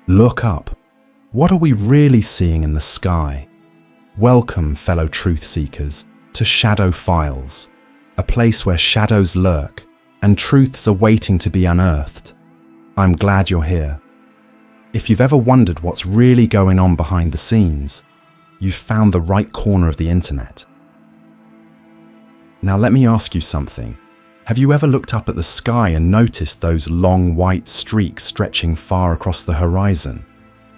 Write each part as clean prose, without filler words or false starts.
Look up. What are we really seeing in the sky? Welcome, fellow truth seekers, to Shadow Files, a place where shadows lurk and truths are waiting to be unearthed. I'm glad you're here. If you've ever wondered what's really going on behind the scenes, you've found the right corner of the internet. Now let me ask you something. Have you ever looked up at the sky and noticed those long white streaks stretching far across the horizon?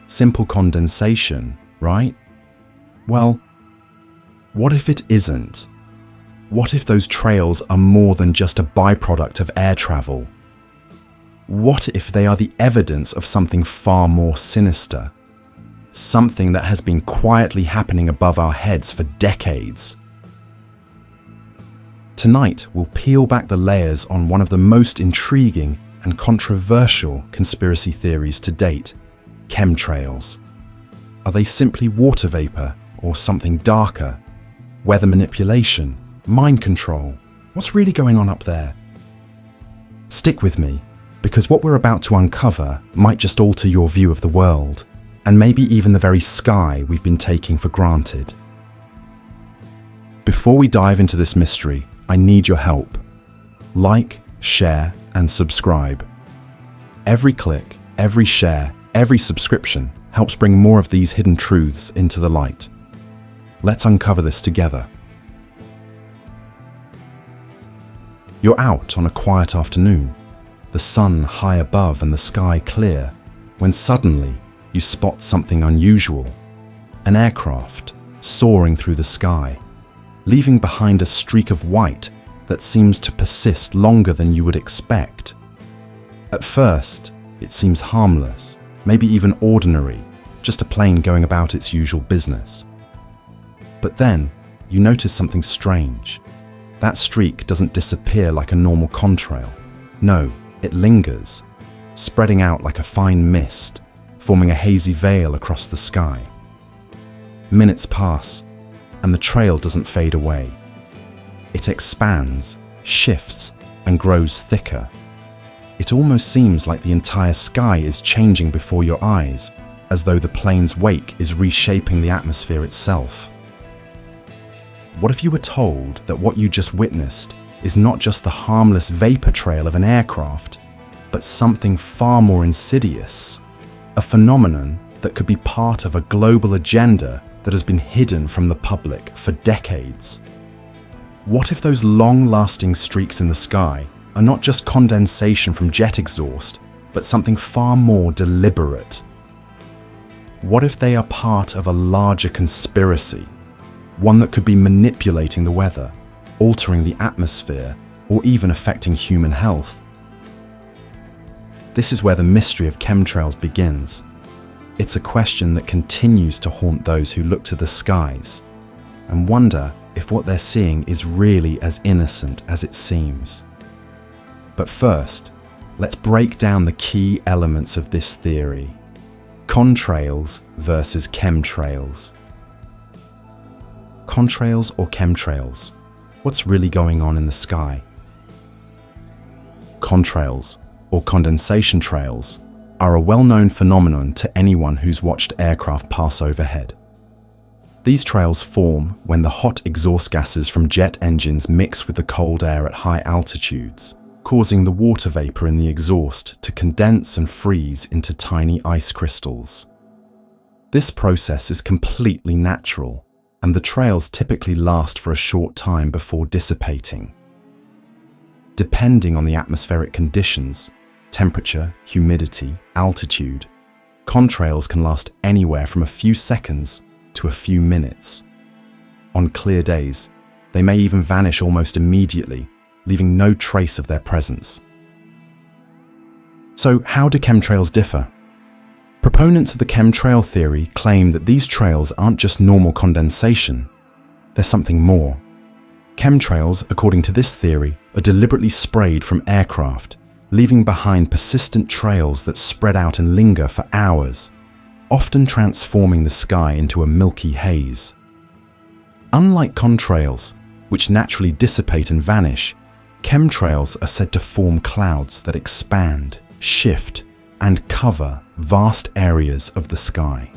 Simple condensation, right? Well, what if it isn't? What if those trails are more than just a byproduct of air travel? What if they are the evidence of something far more sinister? Something that has been quietly happening above our heads for decades. Tonight, we'll peel back the layers on one of the most intriguing and controversial conspiracy theories to date: chemtrails. Are they simply water vapor or something darker? Weather manipulation? Mind control? What's really going on up there? Stick with me, because what we're about to uncover might just alter your view of the world, and maybe even the very sky we've been taking for granted. Before we dive into this mystery, I need your help. Like, share, and subscribe. Every click, every share, every subscription helps bring more of these hidden truths into the light. Let's uncover this together. You're out on a quiet afternoon, the sun high above and the sky clear, when suddenly you spot something unusual: an aircraft soaring through the sky, leaving behind a streak of white that seems to persist longer than you would expect. At first, it seems harmless, maybe even ordinary, just a plane going about its usual business. But then, you notice something strange. That streak doesn't disappear like a normal contrail. No, it lingers, spreading out like a fine mist, forming a hazy veil across the sky. Minutes pass, and the trail doesn't fade away. It expands, shifts, and grows thicker. It almost seems like the entire sky is changing before your eyes, as though the plane's wake is reshaping the atmosphere itself. What if you were told that what you just witnessed is not just the harmless vapor trail of an aircraft, but something far more insidious? A phenomenon that could be part of a global agenda that has been hidden from the public for decades. What if those long-lasting streaks in the sky are not just condensation from jet exhaust, but something far more deliberate? What if they are part of a larger conspiracy, one that could be manipulating the weather, altering the atmosphere, or even affecting human health? This is where the mystery of chemtrails begins. It's a question that continues to haunt those who look to the skies and wonder if what they're seeing is really as innocent as it seems. But first, let's break down the key elements of this theory: contrails versus chemtrails. Contrails or chemtrails? What's really going on in the sky? Contrails, or condensation trails, are a well-known phenomenon to anyone who's watched aircraft pass overhead. These trails form when the hot exhaust gases from jet engines mix with the cold air at high altitudes, causing the water vapor in the exhaust to condense and freeze into tiny ice crystals. This process is completely natural, and the trails typically last for a short time before dissipating. Depending on the atmospheric conditions, temperature, humidity, altitude, contrails can last anywhere from a few seconds to a few minutes. On clear days, they may even vanish almost immediately, leaving no trace of their presence. So, how do chemtrails differ? Proponents of the chemtrail theory claim that these trails aren't just normal condensation. They're something more. Chemtrails, according to this theory, are deliberately sprayed from aircraft, leaving behind persistent trails that spread out and linger for hours, often transforming the sky into a milky haze. Unlike contrails, which naturally dissipate and vanish, chemtrails are said to form clouds that expand, shift, and cover vast areas of the sky.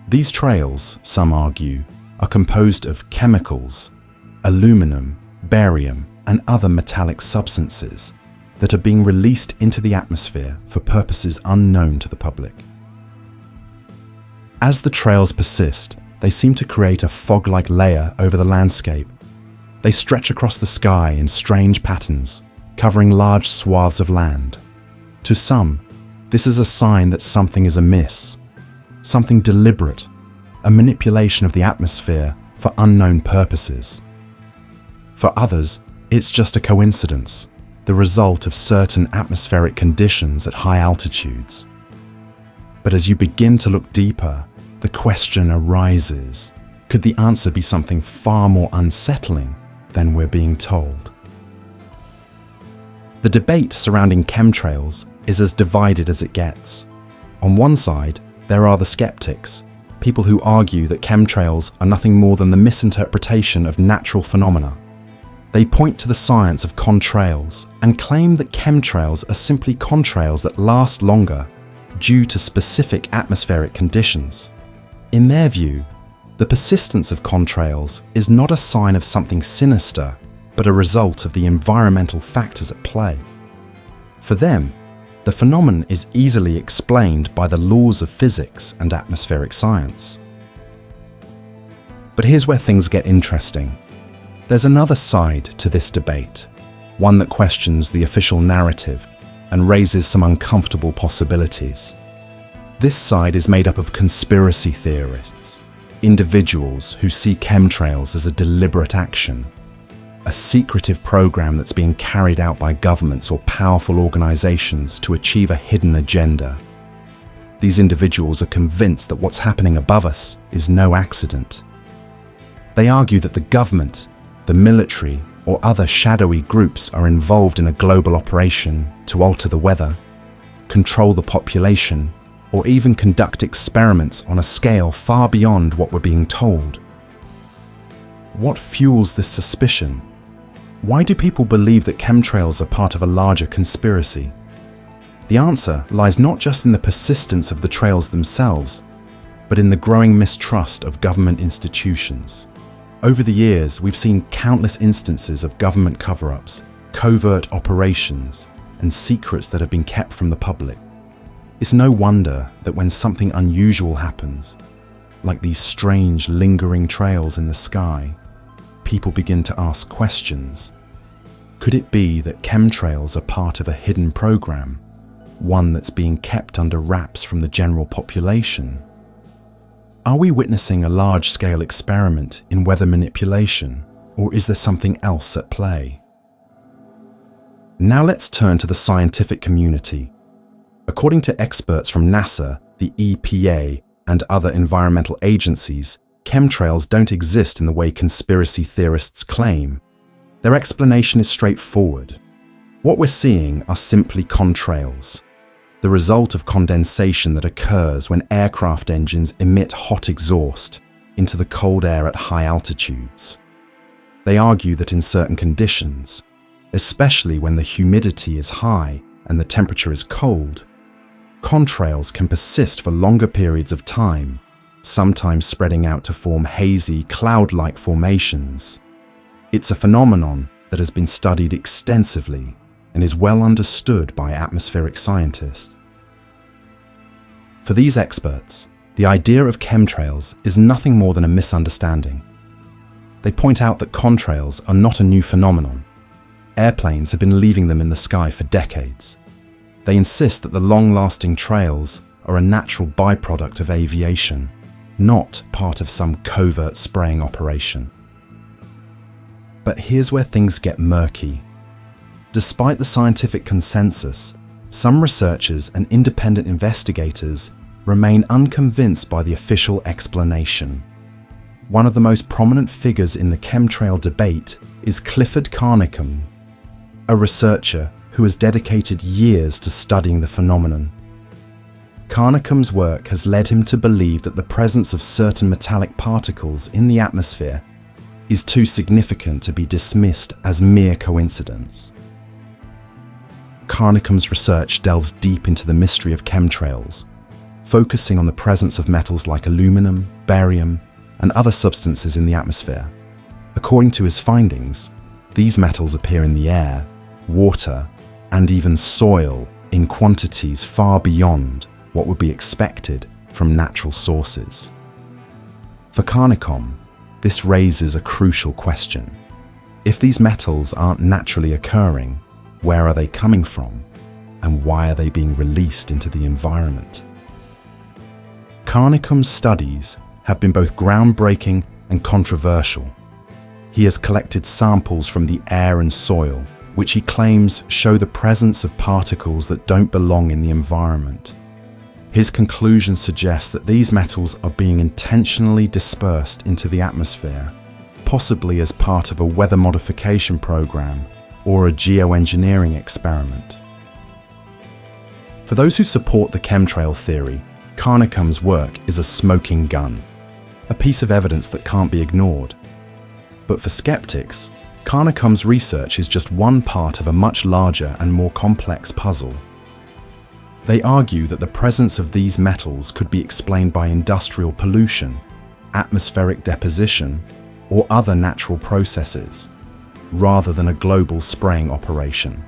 These trails, some argue, are composed of chemicals, aluminum, barium, and other metallic substances that are being released into the atmosphere for purposes unknown to the public. As the trails persist, they seem to create a fog-like layer over the landscape. They stretch across the sky in strange patterns, covering large swaths of land. To some, this is a sign that something is amiss, something deliberate, a manipulation of the atmosphere for unknown purposes. For others, it's just a coincidence, the result of certain atmospheric conditions at high altitudes. But as you begin to look deeper, the question arises, could the answer be something far more unsettling than we're being told? The debate surrounding chemtrails is as divided as it gets. On one side, there are the skeptics, people who argue that chemtrails are nothing more than the misinterpretation of natural phenomena. They point to the science of contrails and claim that chemtrails are simply contrails that last longer due to specific atmospheric conditions. In their view, the persistence of contrails is not a sign of something sinister, but a result of the environmental factors at play. For them, the phenomenon is easily explained by the laws of physics and atmospheric science. But here's where things get interesting. There's another side to this debate, one that questions the official narrative and raises some uncomfortable possibilities. This side is made up of conspiracy theorists, individuals who see chemtrails as a deliberate action, a secretive program that's being carried out by governments or powerful organizations to achieve a hidden agenda. These individuals are convinced that what's happening above us is no accident. They argue that the government, the military, or other shadowy groups are involved in a global operation to alter the weather, control the population, or even conduct experiments on a scale far beyond what we're being told. What fuels this suspicion? Why do people believe that chemtrails are part of a larger conspiracy? The answer lies not just in the persistence of the trails themselves, but in the growing mistrust of government institutions. Over the years, we've seen countless instances of government cover-ups, covert operations, and secrets that have been kept from the public. It's no wonder that when something unusual happens, like these strange, lingering trails in the sky, people begin to ask questions. Could it be that chemtrails are part of a hidden program, one that's being kept under wraps from the general population? Are we witnessing a large-scale experiment in weather manipulation, or is there something else at play? Now let's turn to the scientific community. According to experts from NASA, the EPA, and other environmental agencies, chemtrails don't exist in the way conspiracy theorists claim. Their explanation is straightforward. What we're seeing are simply contrails, the result of condensation that occurs when aircraft engines emit hot exhaust into the cold air at high altitudes. They argue that in certain conditions, especially when the humidity is high and the temperature is cold, contrails can persist for longer periods of time, sometimes spreading out to form hazy, cloud-like formations. It's a phenomenon that has been studied extensively and is well understood by atmospheric scientists. For these experts, the idea of chemtrails is nothing more than a misunderstanding. They point out that contrails are not a new phenomenon. Airplanes have been leaving them in the sky for decades. They insist that the long-lasting trails are a natural byproduct of aviation, not part of some covert spraying operation. But here's where things get murky. Despite the scientific consensus, some researchers and independent investigators remain unconvinced by the official explanation. One of the most prominent figures in the chemtrail debate is Clifford Carnicom, a researcher who has dedicated years to studying the phenomenon. Carnicom's work has led him to believe that the presence of certain metallic particles in the atmosphere is too significant to be dismissed as mere coincidence. Carnicom's research delves deep into the mystery of chemtrails, focusing on the presence of metals like aluminum, barium, and other substances in the atmosphere. According to his findings, these metals appear in the air, water, and even soil in quantities far beyond what would be expected from natural sources. For Carnicom, this raises a crucial question. If these metals aren't naturally occurring, where are they coming from, and why are they being released into the environment? Carnicom's studies have been both groundbreaking and controversial. He has collected samples from the air and soil, which he claims show the presence of particles that don't belong in the environment. His conclusion suggests that these metals are being intentionally dispersed into the atmosphere, possibly as part of a weather modification program or a geoengineering experiment. For those who support the chemtrail theory, Carnicom's work is a smoking gun, a piece of evidence that can't be ignored. But for skeptics, Carnicom's research is just one part of a much larger and more complex puzzle. They argue that the presence of these metals could be explained by industrial pollution, atmospheric deposition, or other natural processes, rather than a global spraying operation.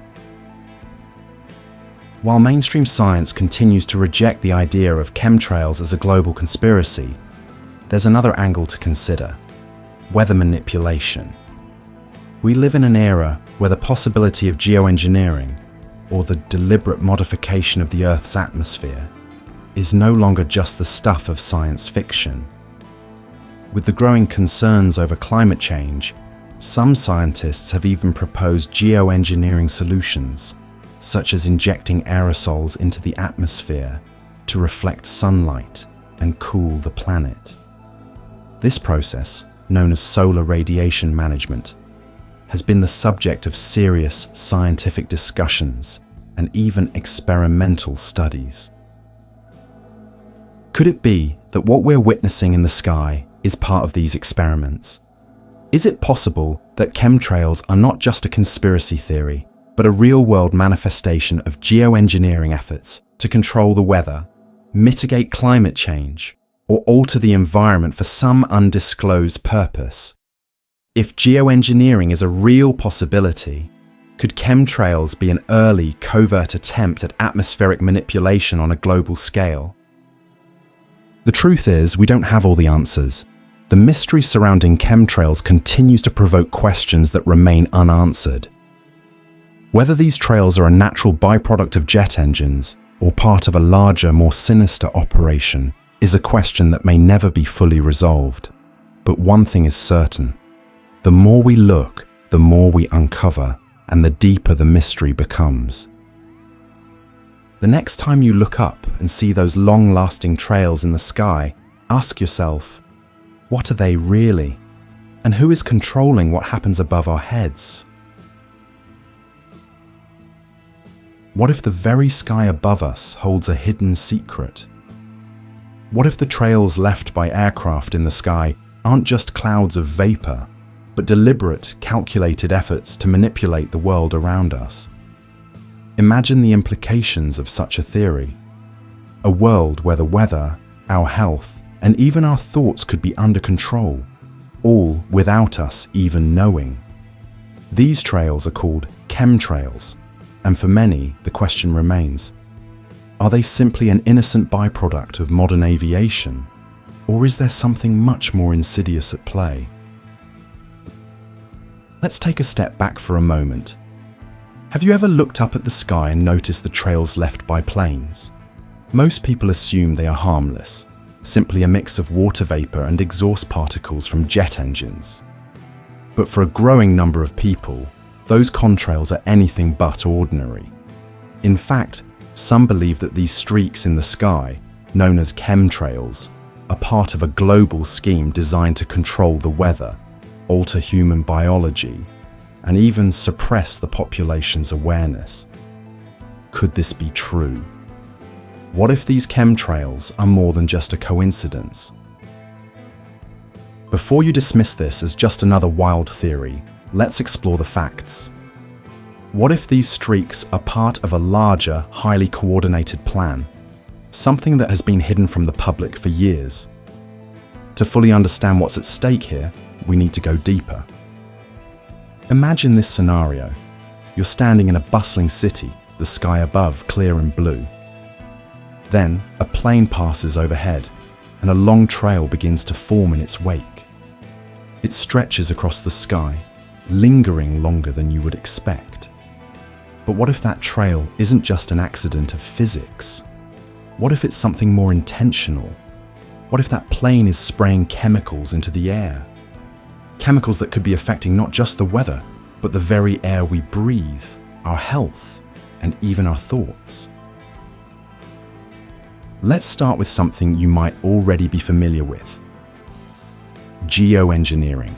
While mainstream science continues to reject the idea of chemtrails as a global conspiracy, there's another angle to consider: weather manipulation. We live in an era where the possibility of geoengineering, or the deliberate modification of the Earth's atmosphere, is no longer just the stuff of science fiction. With the growing concerns over climate change, some scientists have even proposed geoengineering solutions, such as injecting aerosols into the atmosphere to reflect sunlight and cool the planet. This process, known as solar radiation management, has been the subject of serious scientific discussions and even experimental studies. Could it be that what we're witnessing in the sky is part of these experiments? Is it possible that chemtrails are not just a conspiracy theory, but a real-world manifestation of geoengineering efforts to control the weather, mitigate climate change, or alter the environment for some undisclosed purpose? If geoengineering is a real possibility, could chemtrails be an early, covert attempt at atmospheric manipulation on a global scale? The truth is, we don't have all the answers. The mystery surrounding chemtrails continues to provoke questions that remain unanswered. Whether these trails are a natural byproduct of jet engines or part of a larger, more sinister operation is a question that may never be fully resolved. But one thing is certain: the more we look, the more we uncover, and the deeper the mystery becomes. The next time you look up and see those long-lasting trails in the sky, ask yourself, what are they really? And who is controlling what happens above our heads? What if the very sky above us holds a hidden secret? What if the trails left by aircraft in the sky aren't just clouds of vapor, but deliberate, calculated efforts to manipulate the world around us? Imagine the implications of such a theory. A world where the weather, our health, and even our thoughts could be under control, all without us even knowing. These trails are called chemtrails, and for many, the question remains: are they simply an innocent byproduct of modern aviation, or is there something much more insidious at play? Let's take a step back for a moment. Have you ever looked up at the sky and noticed the trails left by planes? Most people assume they are harmless, simply a mix of water vapor and exhaust particles from jet engines. But for a growing number of people, those contrails are anything but ordinary. In fact, some believe that these streaks in the sky, known as chemtrails, are part of a global scheme designed to control the weather, alter human biology, and even suppress the population's awareness. Could this be true? What if these chemtrails are more than just a coincidence? Before you dismiss this as just another wild theory, let's explore the facts. What if these streaks are part of a larger, highly coordinated plan? Something that has been hidden from the public for years. To fully understand what's at stake here, we need to go deeper. Imagine this scenario. You're standing in a bustling city, the sky above clear and blue. Then, a plane passes overhead, and a long trail begins to form in its wake. It stretches across the sky, lingering longer than you would expect. But what if that trail isn't just an accident of physics? What if it's something more intentional? What if that plane is spraying chemicals into the air? Chemicals that could be affecting not just the weather, but the very air we breathe, our health, and even our thoughts. Let's start with something you might already be familiar with. Geoengineering.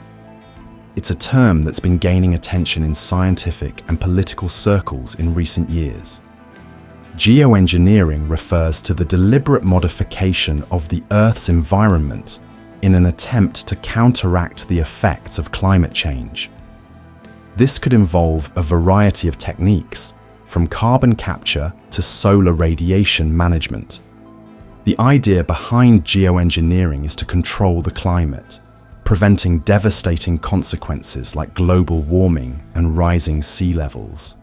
It's a term that's been gaining attention in scientific and political circles in recent years. Geoengineering refers to the deliberate modification of the Earth's environment in an attempt to counteract the effects of climate change. This could involve a variety of techniques, from carbon capture to solar radiation management. The idea behind geoengineering is to control the climate, preventing devastating consequences like global warming and rising sea levels.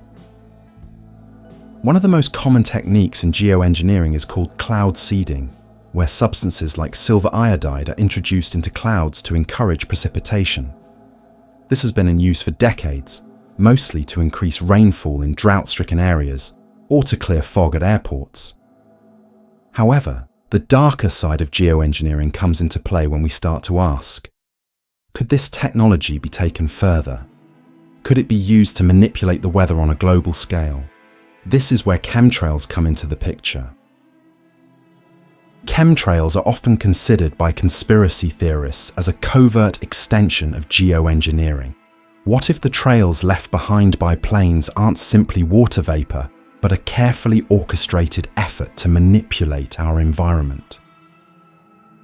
One of the most common techniques in geoengineering is called cloud seeding, where substances like silver iodide are introduced into clouds to encourage precipitation. This has been in use for decades, mostly to increase rainfall in drought-stricken areas or to clear fog at airports. However, the darker side of geoengineering comes into play when we start to ask, could this technology be taken further? Could it be used to manipulate the weather on a global scale? This is where chemtrails come into the picture. Chemtrails are often considered by conspiracy theorists as a covert extension of geoengineering. What if the trails left behind by planes aren't simply water vapor, but a carefully orchestrated effort to manipulate our environment?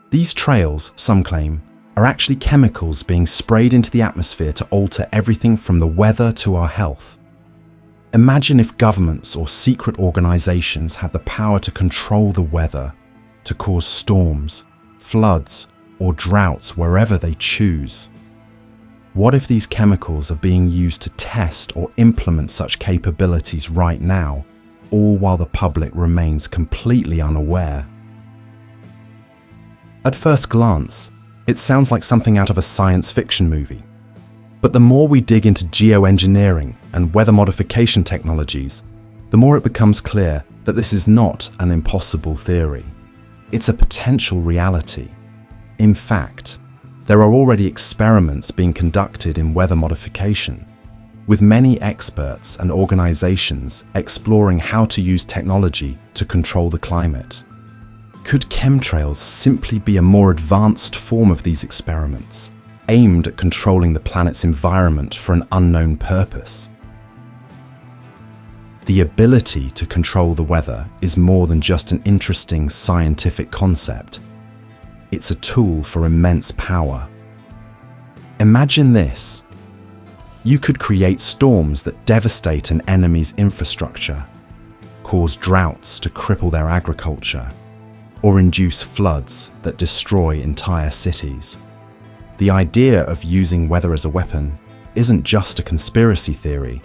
These trails, some claim, are actually chemicals being sprayed into the atmosphere to alter everything from the weather to our health. Imagine if governments or secret organizations had the power to control the weather, to cause storms, floods, or droughts wherever they choose. What if these chemicals are being used to test or implement such capabilities right now, all while the public remains completely unaware? At first glance, it sounds like something out of a science fiction movie. But the more we dig into geoengineering and weather modification technologies, the more it becomes clear that this is not an impossible theory. It's a potential reality. In fact, there are already experiments being conducted in weather modification, with many experts and organizations exploring how to use technology to control the climate. Could chemtrails simply be a more advanced form of these experiments, aimed at controlling the planet's environment for an unknown purpose? The ability to control the weather is more than just an interesting scientific concept. It's a tool for immense power. Imagine this. You could create storms that devastate an enemy's infrastructure, cause droughts to cripple their agriculture, or induce floods that destroy entire cities. The idea of using weather as a weapon isn't just a conspiracy theory.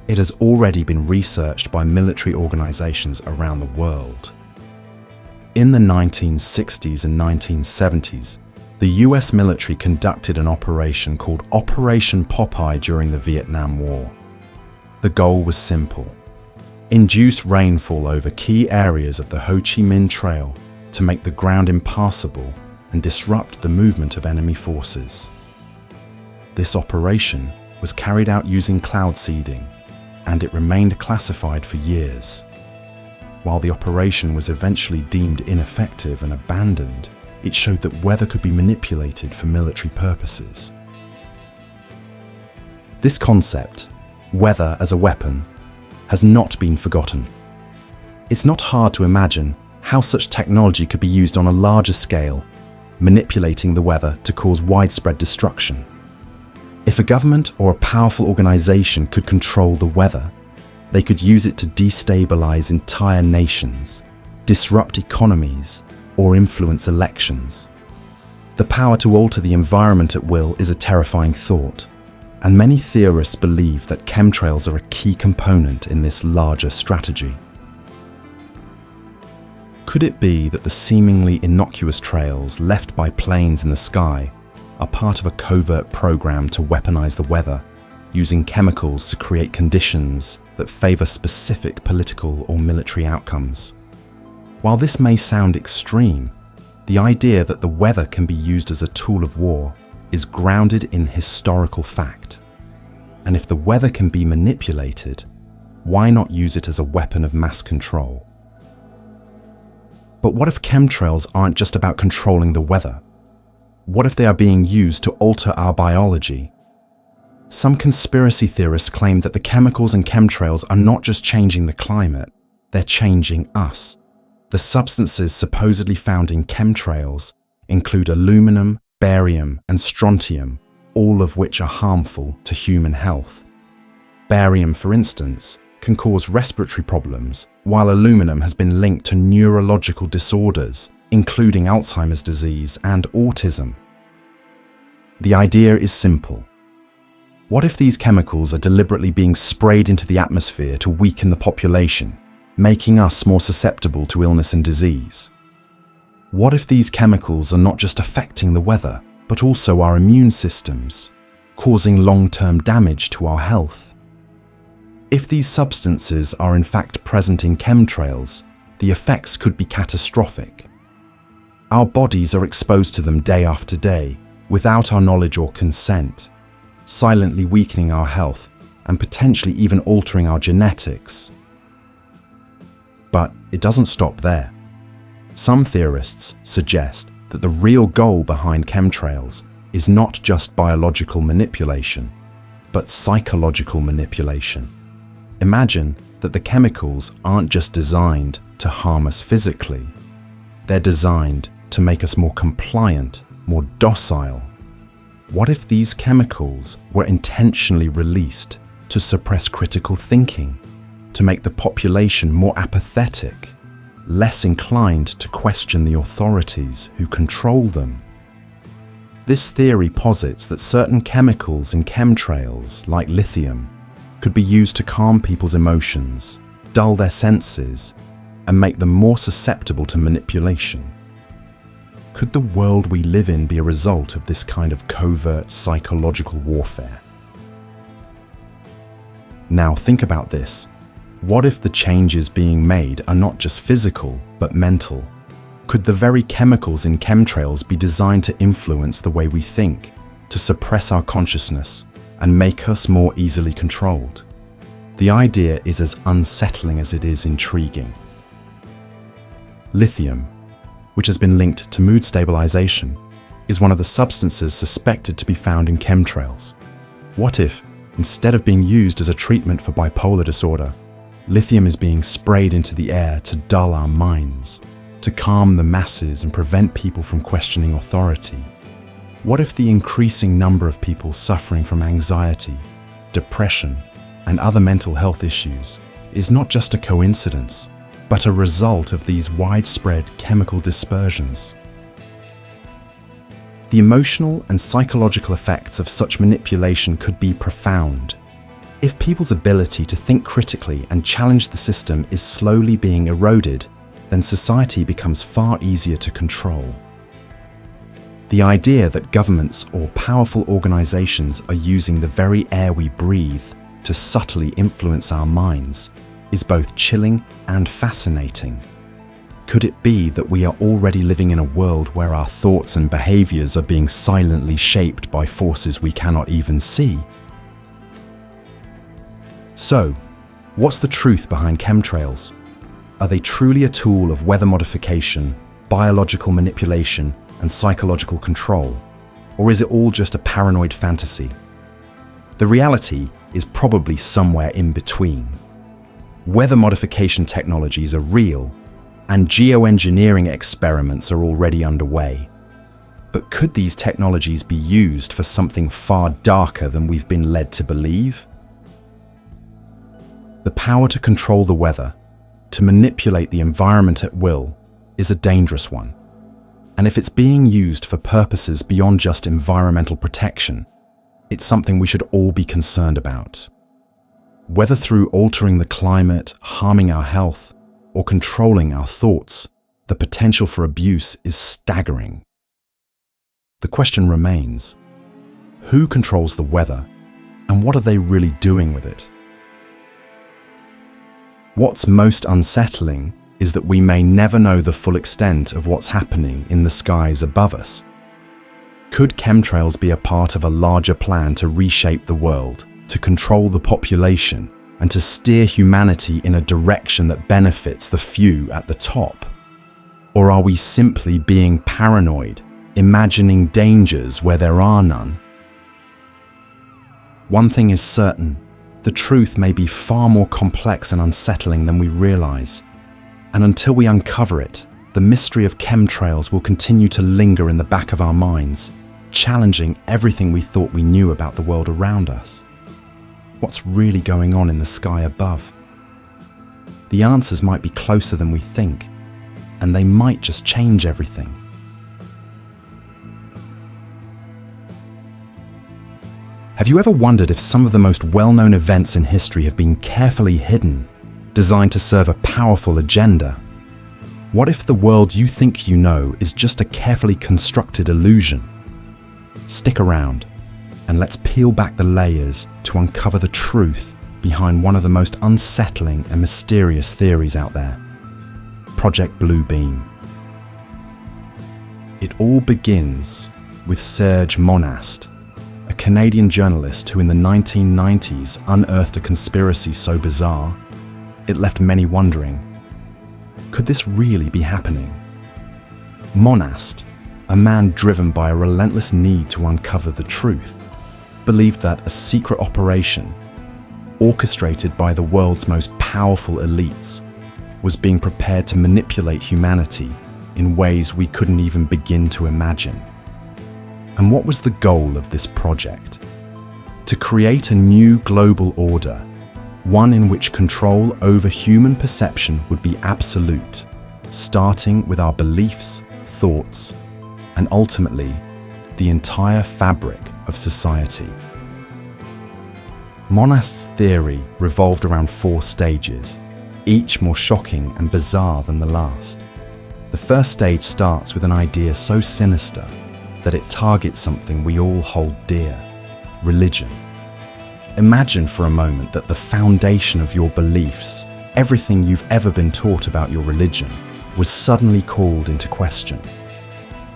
It has already been researched by military organizations around the world. In the 1960s and 1970s, the US military conducted an operation called Operation Popeye during the Vietnam War. The goal was simple: induce rainfall over key areas of the Ho Chi Minh Trail to make the ground impassable and disrupt the movement of enemy forces. This operation was carried out using cloud seeding, and it remained classified for years. While the operation was eventually deemed ineffective and abandoned, it showed that weather could be manipulated for military purposes. This concept, weather as a weapon, has not been forgotten. It's not hard to imagine how such technology could be used on a larger scale, manipulating the weather to cause widespread destruction. If a government or a powerful organization could control the weather, they could use it to destabilize entire nations, disrupt economies, or influence elections. The power to alter the environment at will is a terrifying thought, and many theorists believe that chemtrails are a key component in this larger strategy. Could it be that the seemingly innocuous trails left by planes in the sky are part of a covert program to weaponize the weather, using chemicals to create conditions that favor specific political or military outcomes? While this may sound extreme, the idea that the weather can be used as a tool of war is grounded in historical fact. And if the weather can be manipulated, why not use it as a weapon of mass control? But what if chemtrails aren't just about controlling the weather? What if they are being used to alter our biology? Some conspiracy theorists claim that the chemicals in chemtrails are not just changing the climate, they're changing us. The substances supposedly found in chemtrails include aluminum, barium, and strontium, all of which are harmful to human health. Barium, for instance, can cause respiratory problems, while aluminum has been linked to neurological disorders, including Alzheimer's disease and autism. The idea is simple. What if these chemicals are deliberately being sprayed into the atmosphere to weaken the population, making us more susceptible to illness and disease? What if these chemicals are not just affecting the weather, but also our immune systems, causing long-term damage to our health? If these substances are in fact present in chemtrails, the effects could be catastrophic. Our bodies are exposed to them day after day, without our knowledge or consent, silently weakening our health and potentially even altering our genetics. But it doesn't stop there. Some theorists suggest that the real goal behind chemtrails is not just biological manipulation, but psychological manipulation. Imagine that the chemicals aren't just designed to harm us physically. They're designed to make us more compliant, more docile. What if these chemicals were intentionally released to suppress critical thinking, to make the population more apathetic, less inclined to question the authorities who control them? This theory posits that certain chemicals in chemtrails, like lithium, could be used to calm people's emotions, dull their senses, and make them more susceptible to manipulation. Could the world we live in be a result of this kind of covert psychological warfare? Now think about this. What if the changes being made are not just physical, but mental? Could the very chemicals in chemtrails be designed to influence the way we think, to suppress our consciousness, and make us more easily controlled? The idea is as unsettling as it is intriguing. Lithium, which has been linked to mood stabilization, is one of the substances suspected to be found in chemtrails. What if, instead of being used as a treatment for bipolar disorder, lithium is being sprayed into the air to dull our minds, to calm the masses and prevent people from questioning authority? What if the increasing number of people suffering from anxiety, depression, and other mental health issues is not just a coincidence, but a result of these widespread chemical dispersions? The emotional and psychological effects of such manipulation could be profound. If people's ability to think critically and challenge the system is slowly being eroded, then society becomes far easier to control. The idea that governments or powerful organizations are using the very air we breathe to subtly influence our minds is both chilling and fascinating. Could it be that we are already living in a world where our thoughts and behaviors are being silently shaped by forces we cannot even see? So, what's the truth behind chemtrails? Are they truly a tool of weather modification, biological manipulation, and psychological control? Or is it all just a paranoid fantasy? The reality is probably somewhere in between. Weather modification technologies are real, and geoengineering experiments are already underway. But could these technologies be used for something far darker than we've been led to believe? The power to control the weather, to manipulate the environment at will, is a dangerous one. And if it's being used for purposes beyond just environmental protection, it's something we should all be concerned about. Whether through altering the climate, harming our health, or controlling our thoughts, the potential for abuse is staggering. The question remains, who controls the weather, and what are they really doing with it? What's most unsettling is that we may never know the full extent of what's happening in the skies above us. Could chemtrails be a part of a larger plan to reshape the world, to control the population, and to steer humanity in a direction that benefits the few at the top? Or are we simply being paranoid, imagining dangers where there are none? One thing is certain, the truth may be far more complex and unsettling than we realize. And until we uncover it, the mystery of chemtrails will continue to linger in the back of our minds, challenging everything we thought we knew about the world around us. What's really going on in the sky above? The answers might be closer than we think, and they might just change everything. Have you ever wondered if some of the most well-known events in history have been carefully hidden, designed to serve a powerful agenda? What if the world you think you know is just a carefully constructed illusion? Stick around, and let's peel back the layers to uncover the truth behind one of the most unsettling and mysterious theories out there: Project Blue Beam. It all begins with Serge Monast, a Canadian journalist who in the 1990s unearthed a conspiracy so bizarre, it left many wondering, could this really be happening? Monast, a man driven by a relentless need to uncover the truth, believed that a secret operation, orchestrated by the world's most powerful elites, was being prepared to manipulate humanity in ways we couldn't even begin to imagine. And what was the goal of this project? To create a new global order, one in which control over human perception would be absolute, starting with our beliefs, thoughts, and ultimately, the entire fabric of society. Monast's theory revolved around 4 stages, each more shocking and bizarre than the last. The first stage starts with an idea so sinister that it targets something we all hold dear: religion. Imagine for a moment that the foundation of your beliefs, everything you've ever been taught about your religion, was suddenly called into question.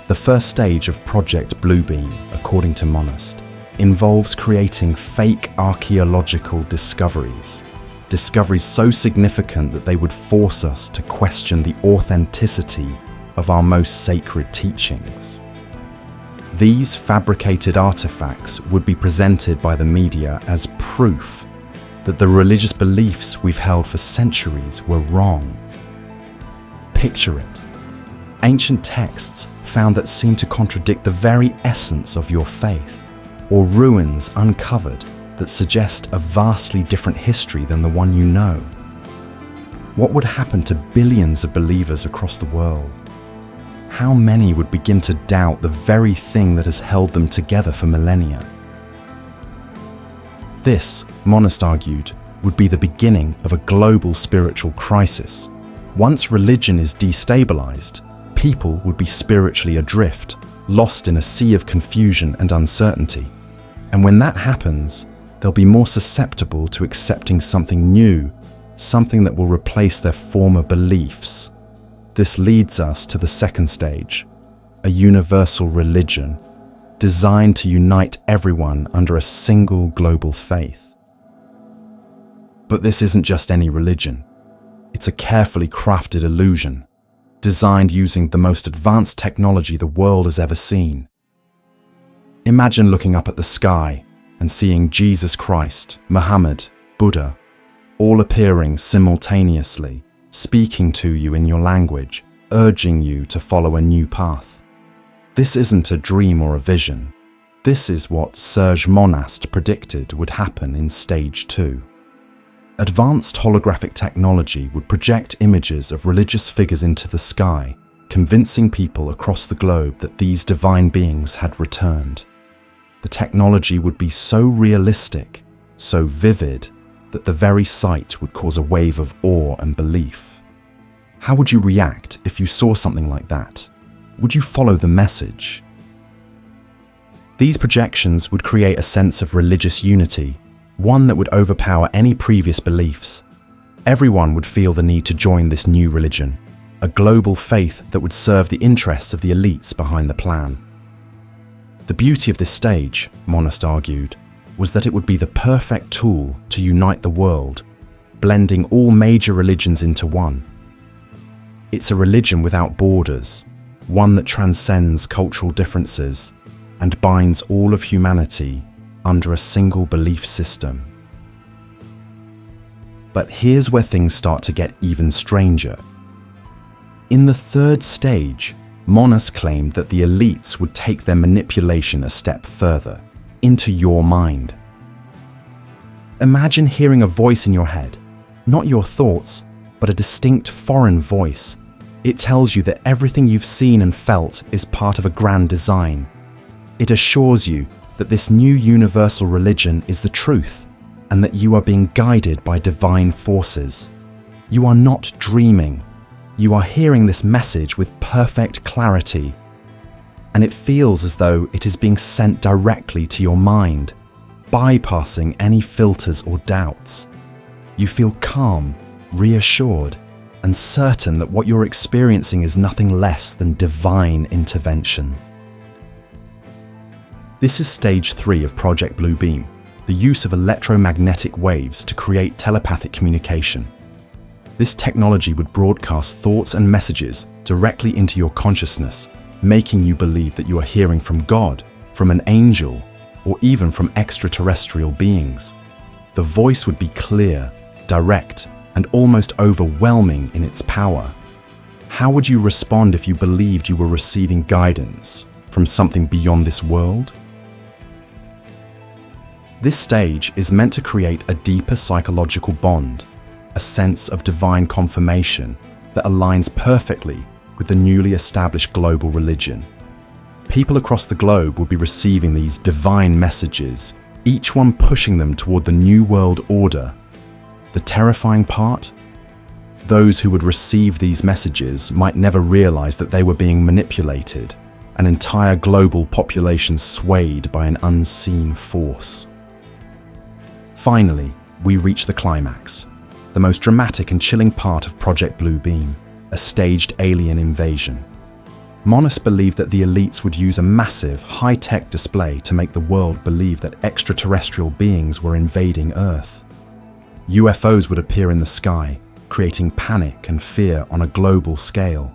The first stage of Project Blue Beam, according to Monast, involves creating fake archaeological discoveries so significant that they would force us to question the authenticity of our most sacred teachings. These fabricated artifacts would be presented by the media as proof that the religious beliefs we've held for centuries were wrong. Picture it. Ancient texts found that seem to contradict the very essence of your faith, or ruins uncovered that suggest a vastly different history than the one you know. What would happen to billions of believers across the world? How many would begin to doubt the very thing that has held them together for millennia? This, Monast argued, would be the beginning of a global spiritual crisis. Once religion is destabilized, people would be spiritually adrift, lost in a sea of confusion and uncertainty. And when that happens, they'll be more susceptible to accepting something new, something that will replace their former beliefs. This leads us to the second stage, a universal religion, designed to unite everyone under a single global faith. But this isn't just any religion. It's a carefully crafted illusion, designed using the most advanced technology the world has ever seen. Imagine looking up at the sky and seeing Jesus Christ, Muhammad, Buddha, all appearing simultaneously, speaking to you in your language, urging you to follow a new path. This isn't a dream or a vision. This is what Serge Monast predicted would happen in Stage 2. Advanced holographic technology would project images of religious figures into the sky, convincing people across the globe that these divine beings had returned. The technology would be so realistic, so vivid, that the very sight would cause a wave of awe and belief. How would you react if you saw something like that? Would you follow the message? These projections would create a sense of religious unity, one that would overpower any previous beliefs. Everyone would feel the need to join this new religion, a global faith that would serve the interests of the elites behind the plan. The beauty of this stage, Monast argued, was that it would be the perfect tool to unite the world, blending all major religions into one. It's a religion without borders, one that transcends cultural differences and binds all of humanity under a single belief system. But here's where things start to get even stranger. In the third stage, Monast claimed that the elites would take their manipulation a step further, into your mind. Imagine hearing a voice in your head, not your thoughts, but a distinct foreign voice. It tells you that everything you've seen and felt is part of a grand design. It assures you that this new universal religion is the truth, and that you are being guided by divine forces. You are not dreaming. You are hearing this message with perfect clarity, and it feels as though it is being sent directly to your mind, bypassing any filters or doubts. You feel calm, reassured, and certain that what you're experiencing is nothing less than divine intervention. This is Stage 3 of Project Bluebeam, the use of electromagnetic waves to create telepathic communication. This technology would broadcast thoughts and messages directly into your consciousness, making you believe that you are hearing from God, from an angel, or even from extraterrestrial beings. The voice would be clear, direct, and almost overwhelming in its power. How would you respond if you believed you were receiving guidance from something beyond this world? This stage is meant to create a deeper psychological bond, a sense of divine confirmation that aligns perfectly with the newly established global religion. People across the globe would be receiving these divine messages, each one pushing them toward the new world order. The terrifying part? Those who would receive these messages might never realize that they were being manipulated, an entire global population swayed by an unseen force. Finally, we reach the climax, the most dramatic and chilling part of Project Bluebeam, a staged alien invasion. Monast believed that the elites would use a massive, high-tech display to make the world believe that extraterrestrial beings were invading Earth. UFOs would appear in the sky, creating panic and fear on a global scale.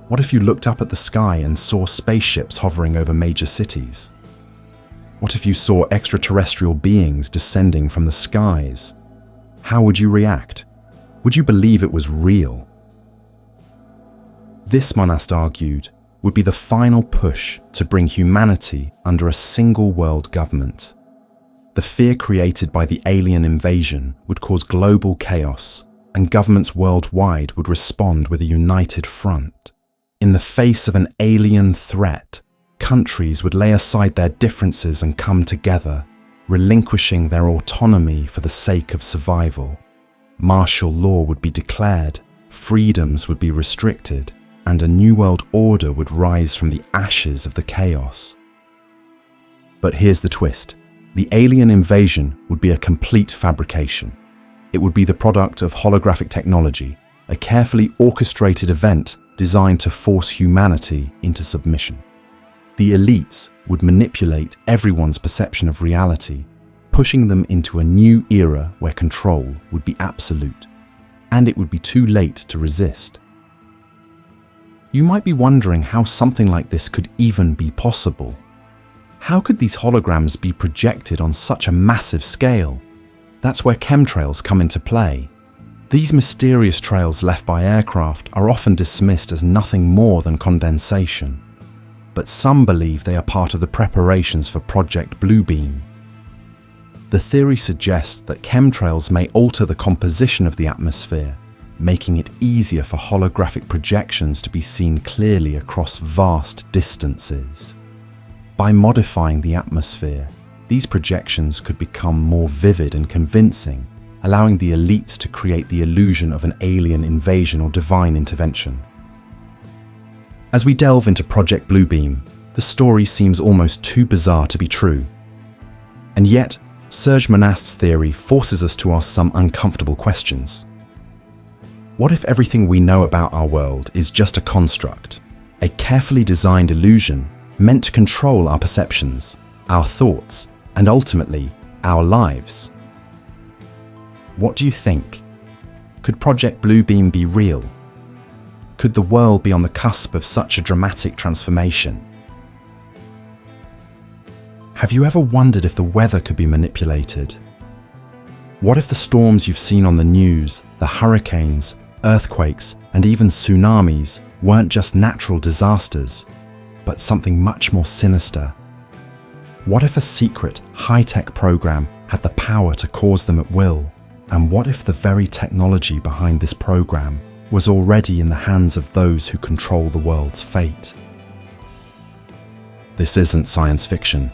What if you looked up at the sky and saw spaceships hovering over major cities? What if you saw extraterrestrial beings descending from the skies? How would you react? Would you believe it was real? This, Monast argued, would be the final push to bring humanity under a single world government. The fear created by the alien invasion would cause global chaos, and governments worldwide would respond with a united front. In the face of an alien threat, countries would lay aside their differences and come together, relinquishing their autonomy for the sake of survival. Martial law would be declared, freedoms would be restricted, and a new world order would rise from the ashes of the chaos. But here's the twist. The alien invasion would be a complete fabrication. It would be the product of holographic technology, a carefully orchestrated event designed to force humanity into submission. The elites would manipulate everyone's perception of reality, pushing them into a new era where control would be absolute, and it would be too late to resist. You might be wondering how something like this could even be possible. How could these holograms be projected on such a massive scale? That's where chemtrails come into play. These mysterious trails left by aircraft are often dismissed as nothing more than condensation. but some believe they are part of the preparations for Project Bluebeam. The theory suggests that chemtrails may alter the composition of the atmosphere, making it easier for holographic projections to be seen clearly across vast distances. By modifying the atmosphere, these projections could become more vivid and convincing, allowing the elites to create the illusion of an alien invasion or divine intervention. As we delve into Project Bluebeam, the story seems almost too bizarre to be true. And yet, Serge Monast's theory forces us to ask some uncomfortable questions. What if everything we know about our world is just a construct, a carefully designed illusion meant to control our perceptions, our thoughts, and ultimately, our lives? What do you think? Could Project Bluebeam be real? Could the world be on the cusp of such a dramatic transformation? Have you ever wondered if the weather could be manipulated? What if the storms you've seen on the news, the hurricanes, earthquakes, and even tsunamis weren't just natural disasters, but something much more sinister? What if a secret, high-tech program had the power to cause them at will? And what if the very technology behind this program was already in the hands of those who control the world's fate? This isn't science fiction.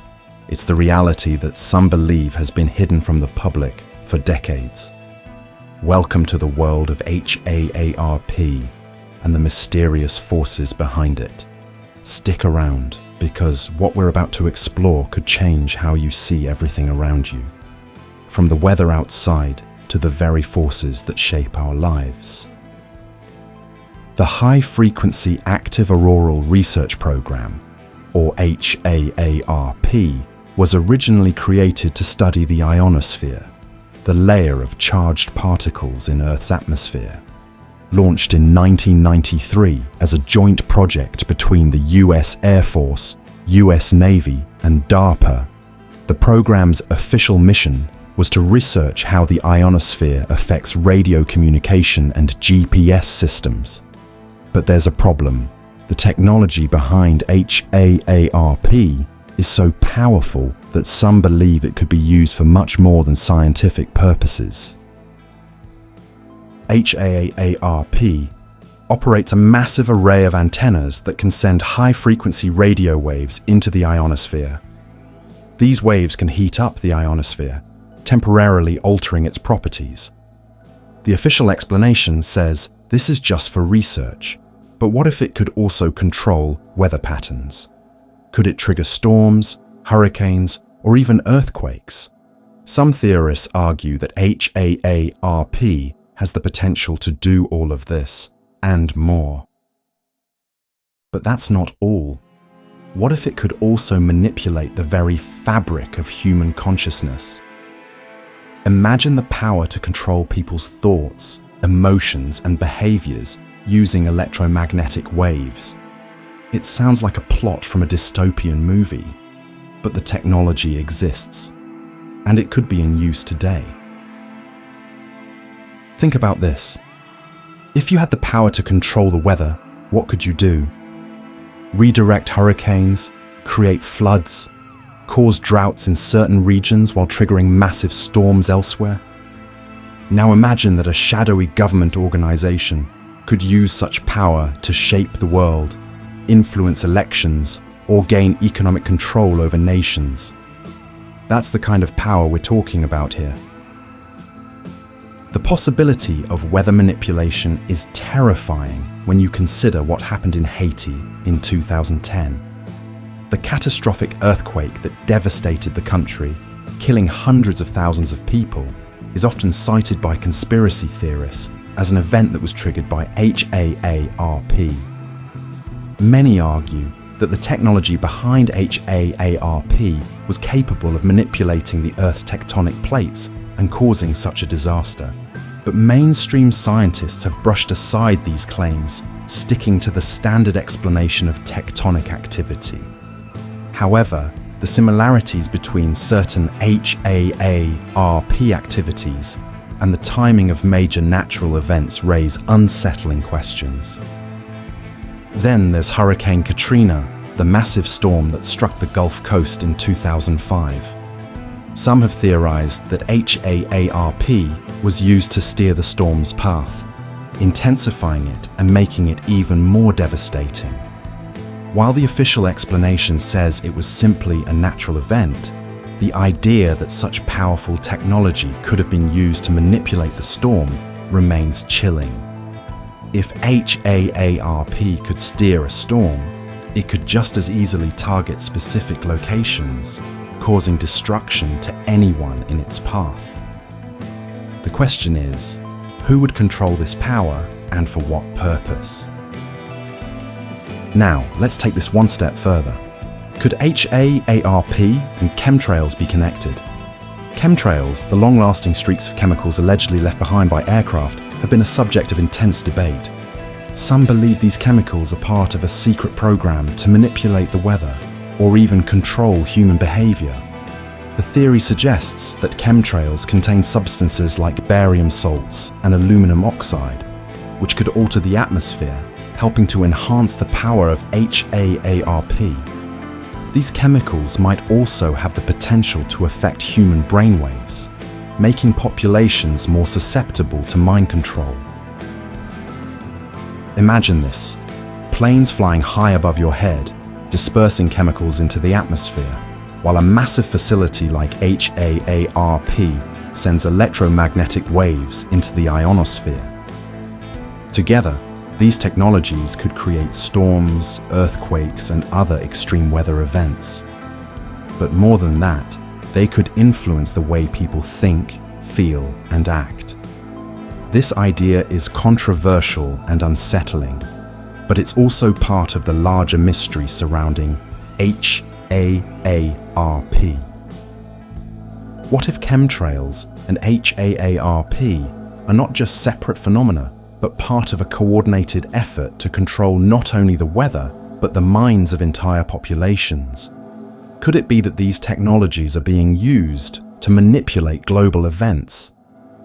It's the reality that some believe has been hidden from the public for decades. Welcome to the world of HAARP and the mysterious forces behind it. Stick around, because what we're about to explore could change how you see everything around you. From the weather outside to the very forces that shape our lives. The High Frequency Active Auroral Research Program, or HAARP, was originally created to study the ionosphere, the layer of charged particles in Earth's atmosphere. Launched in 1993 as a joint project between the US Air Force, US Navy, and DARPA, the program's official mission was to research how the ionosphere affects radio communication and GPS systems. But there's a problem. The technology behind HAARP is so powerful that some believe it could be used for much more than scientific purposes. HAARP operates a massive array of antennas that can send high-frequency radio waves into the ionosphere. These waves can heat up the ionosphere, temporarily altering its properties. The official explanation says this is just for research, but what if it could also control weather patterns? Could it trigger storms, hurricanes, or even earthquakes? Some theorists argue that HAARP has the potential to do all of this, and more. But that's not all. What if it could also manipulate the very fabric of human consciousness? Imagine the power to control people's thoughts, emotions, and behaviors using electromagnetic waves. It sounds like a plot from a dystopian movie, but the technology exists, and it could be in use today. Think about this. If you had the power to control the weather, what could you do? Redirect hurricanes, create floods, cause droughts in certain regions while triggering massive storms elsewhere? Now imagine that a shadowy government organization could use such power to shape the world, influence elections, or gain economic control over nations. That's the kind of power we're talking about here. The possibility of weather manipulation is terrifying when you consider what happened in Haiti in 2010. The catastrophic earthquake that devastated the country, killing hundreds of thousands of people, is often cited by conspiracy theorists as an event that was triggered by HAARP. Many argue that the technology behind HAARP was capable of manipulating the Earth's tectonic plates and causing such a disaster. But mainstream scientists have brushed aside these claims, sticking to the standard explanation of tectonic activity. However, the similarities between certain HAARP activities and the timing of major natural events raise unsettling questions. Then there's Hurricane Katrina, the massive storm that struck the Gulf Coast in 2005. Some have theorized that HAARP was used to steer the storm's path, intensifying it and making it even more devastating. While the official explanation says it was simply a natural event, the idea that such powerful technology could have been used to manipulate the storm remains chilling. If HAARP could steer a storm, it could just as easily target specific locations, causing destruction to anyone in its path. The question is, who would control this power and for what purpose? Now, let's take this one step further. Could HAARP and chemtrails be connected? Chemtrails, the long-lasting streaks of chemicals allegedly left behind by aircraft, have been a subject of intense debate. Some believe these chemicals are part of a secret program to manipulate the weather or even control human behavior. The theory suggests that chemtrails contain substances like barium salts and aluminum oxide, which could alter the atmosphere, helping to enhance the power of HAARP. These chemicals might also have the potential to affect human brainwaves, making populations more susceptible to mind control. Imagine this: planes flying high above your head, dispersing chemicals into the atmosphere, while a massive facility like HAARP sends electromagnetic waves into the ionosphere. Together, these technologies could create storms, earthquakes, and other extreme weather events. But more than that, they could influence the way people think, feel, and act. This idea is controversial and unsettling, but it's also part of the larger mystery surrounding HAARP. What if chemtrails and HAARP are not just separate phenomena, but part of a coordinated effort to control not only the weather, but the minds of entire populations? Could it be that these technologies are being used to manipulate global events?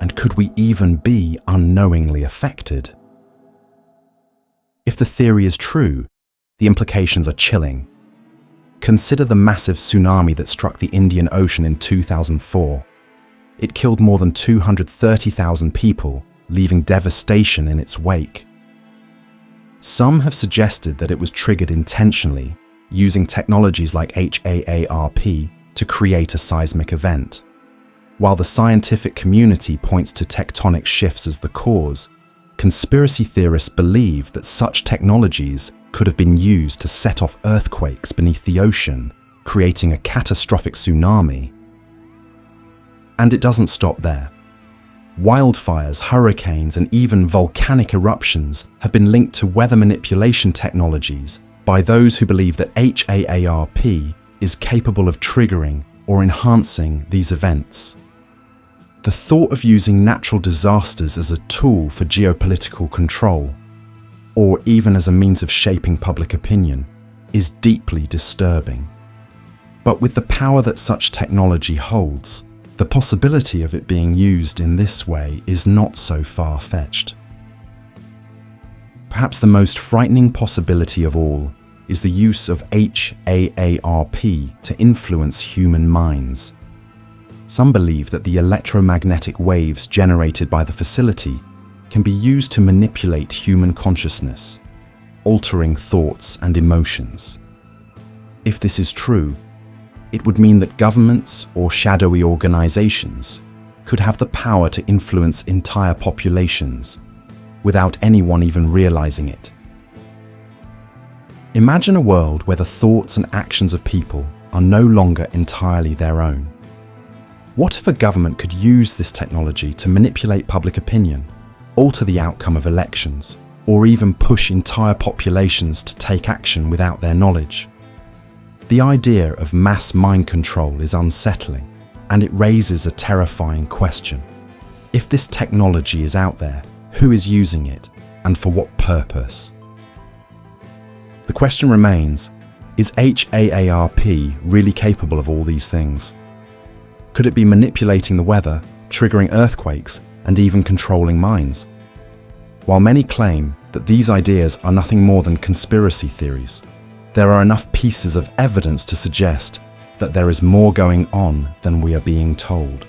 And could we even be unknowingly affected? If the theory is true, the implications are chilling. Consider the massive tsunami that struck the Indian Ocean in 2004. It killed more than 230,000 people, leaving devastation in its wake. Some have suggested that it was triggered intentionally, using technologies like HAARP to create a seismic event. While the scientific community points to tectonic shifts as the cause, conspiracy theorists believe that such technologies could have been used to set off earthquakes beneath the ocean, creating a catastrophic tsunami. And it doesn't stop there. Wildfires, hurricanes, and even volcanic eruptions have been linked to weather manipulation technologies by those who believe that HAARP is capable of triggering or enhancing these events. The thought of using natural disasters as a tool for geopolitical control, or even as a means of shaping public opinion, is deeply disturbing. But with the power that such technology holds, the possibility of it being used in this way is not so far-fetched. Perhaps the most frightening possibility of all is the use of HAARP to influence human minds. Some believe that the electromagnetic waves generated by the facility can be used to manipulate human consciousness, altering thoughts and emotions. If this is true, it would mean that governments or shadowy organizations could have the power to influence entire populations without anyone even realizing it. Imagine a world where the thoughts and actions of people are no longer entirely their own. What if a government could use this technology to manipulate public opinion, alter the outcome of elections, or even push entire populations to take action without their knowledge? The idea of mass mind control is unsettling, and it raises a terrifying question. If this technology is out there, who is using it, and for what purpose? The question remains, is HAARP really capable of all these things? Could it be manipulating the weather, triggering earthquakes, and even controlling minds? While many claim that these ideas are nothing more than conspiracy theories, there are enough pieces of evidence to suggest that there is more going on than we are being told.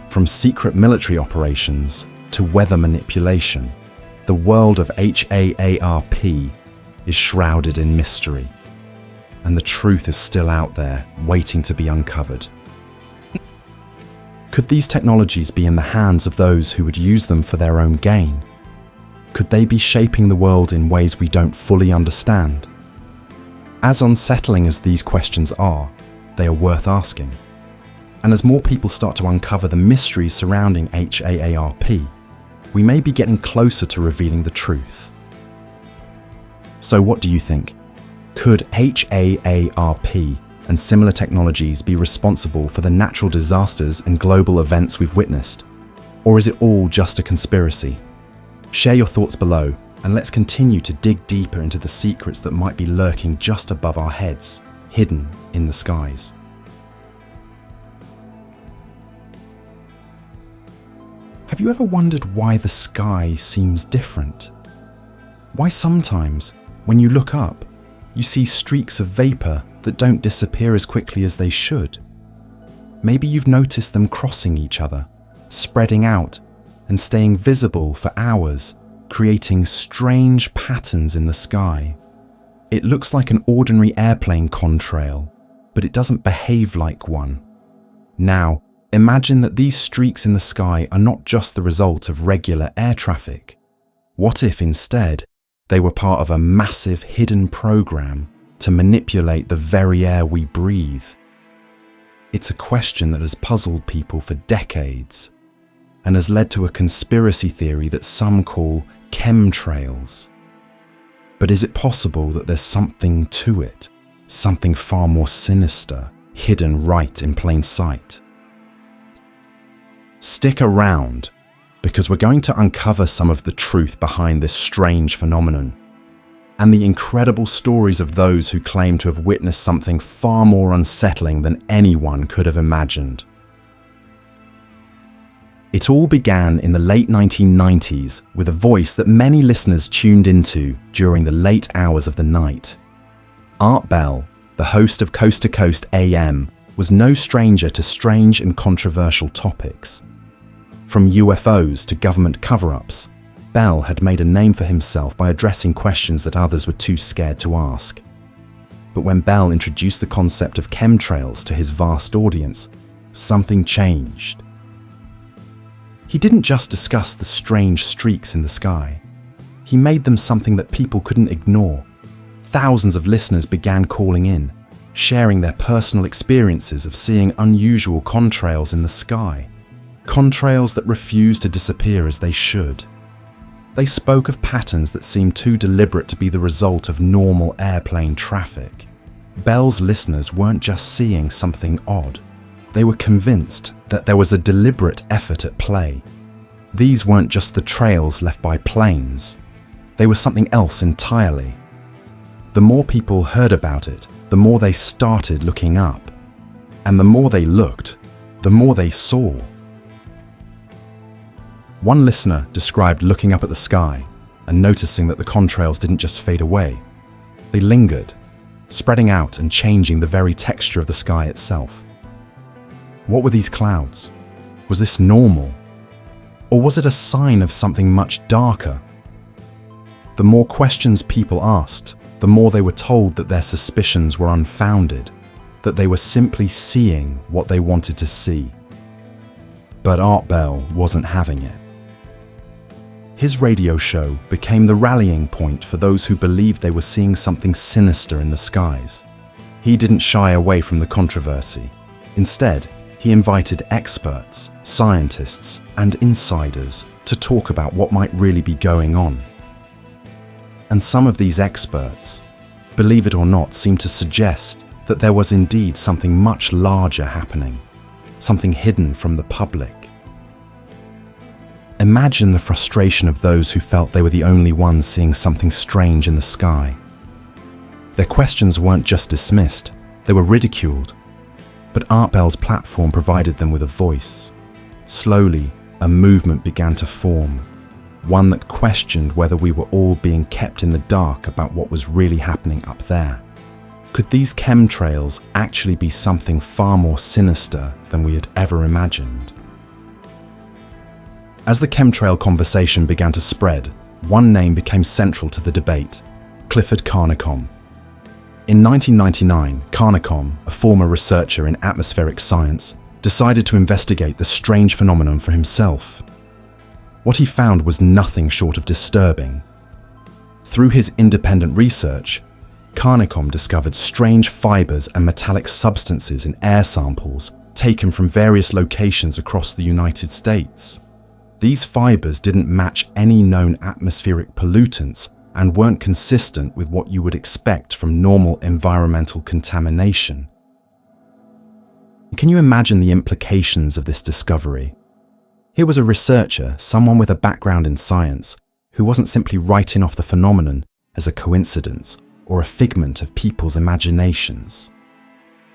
From secret military operations to weather manipulation, the world of HAARP is shrouded in mystery, and the truth is still out there waiting to be uncovered. Could these technologies be in the hands of those who would use them for their own gain? Could they be shaping the world in ways we don't fully understand? As unsettling as these questions are, they are worth asking. And as more people start to uncover the mysteries surrounding HAARP, we may be getting closer to revealing the truth. So what do you think? Could HAARP and similar technologies be responsible for the natural disasters and global events we've witnessed? Or is it all just a conspiracy? Share your thoughts below, and let's continue to dig deeper into the secrets that might be lurking just above our heads, hidden in the skies. Have you ever wondered why the sky seems different? Why sometimes, when you look up, you see streaks of vapor that don't disappear as quickly as they should? Maybe you've noticed them crossing each other, spreading out, and staying visible for hours, creating strange patterns in the sky. It looks like an ordinary airplane contrail, but it doesn't behave like one. Now, imagine that these streaks in the sky are not just the result of regular air traffic. What if instead they were part of a massive hidden program to manipulate the very air we breathe? It's a question that has puzzled people for decades and has led to a conspiracy theory that some call chemtrails. But is it possible that there's something to it, something far more sinister, hidden right in plain sight? Stick around, because we're going to uncover some of the truth behind this strange phenomenon, and the incredible stories of those who claim to have witnessed something far more unsettling than anyone could have imagined. It all began in the late 1990s with a voice that many listeners tuned into during the late hours of the night. Art Bell, the host of Coast to Coast AM, was no stranger to strange and controversial topics. From UFOs to government cover-ups, Bell had made a name for himself by addressing questions that others were too scared to ask. But when Bell introduced the concept of chemtrails to his vast audience, something changed. He didn't just discuss the strange streaks in the sky. He made them something that people couldn't ignore. Thousands of listeners began calling in, sharing their personal experiences of seeing unusual contrails in the sky. Contrails that refused to disappear as they should. They spoke of patterns that seemed too deliberate to be the result of normal airplane traffic. Bell's listeners weren't just seeing something odd. They were convinced that there was a deliberate effort at play. These weren't just the trails left by planes. They were something else entirely. The more people heard about it, the more they started looking up. And the more they looked, the more they saw. One listener described looking up at the sky and noticing that the contrails didn't just fade away. They lingered, spreading out and changing the very texture of the sky itself. What were these clouds? Was this normal? Or was it a sign of something much darker? The more questions people asked, the more they were told that their suspicions were unfounded, that they were simply seeing what they wanted to see. But Art Bell wasn't having it. His radio show became the rallying point for those who believed they were seeing something sinister in the skies. He didn't shy away from the controversy. Instead, he invited experts, scientists, and insiders to talk about what might really be going on. And some of these experts, believe it or not, seemed to suggest that there was indeed something much larger happening, something hidden from the public. Imagine the frustration of those who felt they were the only ones seeing something strange in the sky. Their questions weren't just dismissed, they were ridiculed. But Art Bell's platform provided them with a voice. Slowly, a movement began to form. one that questioned whether we were all being kept in the dark about what was really happening up there. Could these chemtrails actually be something far more sinister than we had ever imagined? As the chemtrail conversation began to spread, one name became central to the debate: Clifford Carnicom. In 1999, Carnicom, a former researcher in atmospheric science, decided to investigate the strange phenomenon for himself. What he found was nothing short of disturbing. Through his independent research, Carnicom discovered strange fibers and metallic substances in air samples taken from various locations across the United States. These fibers didn't match any known atmospheric pollutants and weren't consistent with what you would expect from normal environmental contamination. Can you imagine the implications of this discovery? Here was a researcher, someone with a background in science, who wasn't simply writing off the phenomenon as a coincidence or a figment of people's imaginations.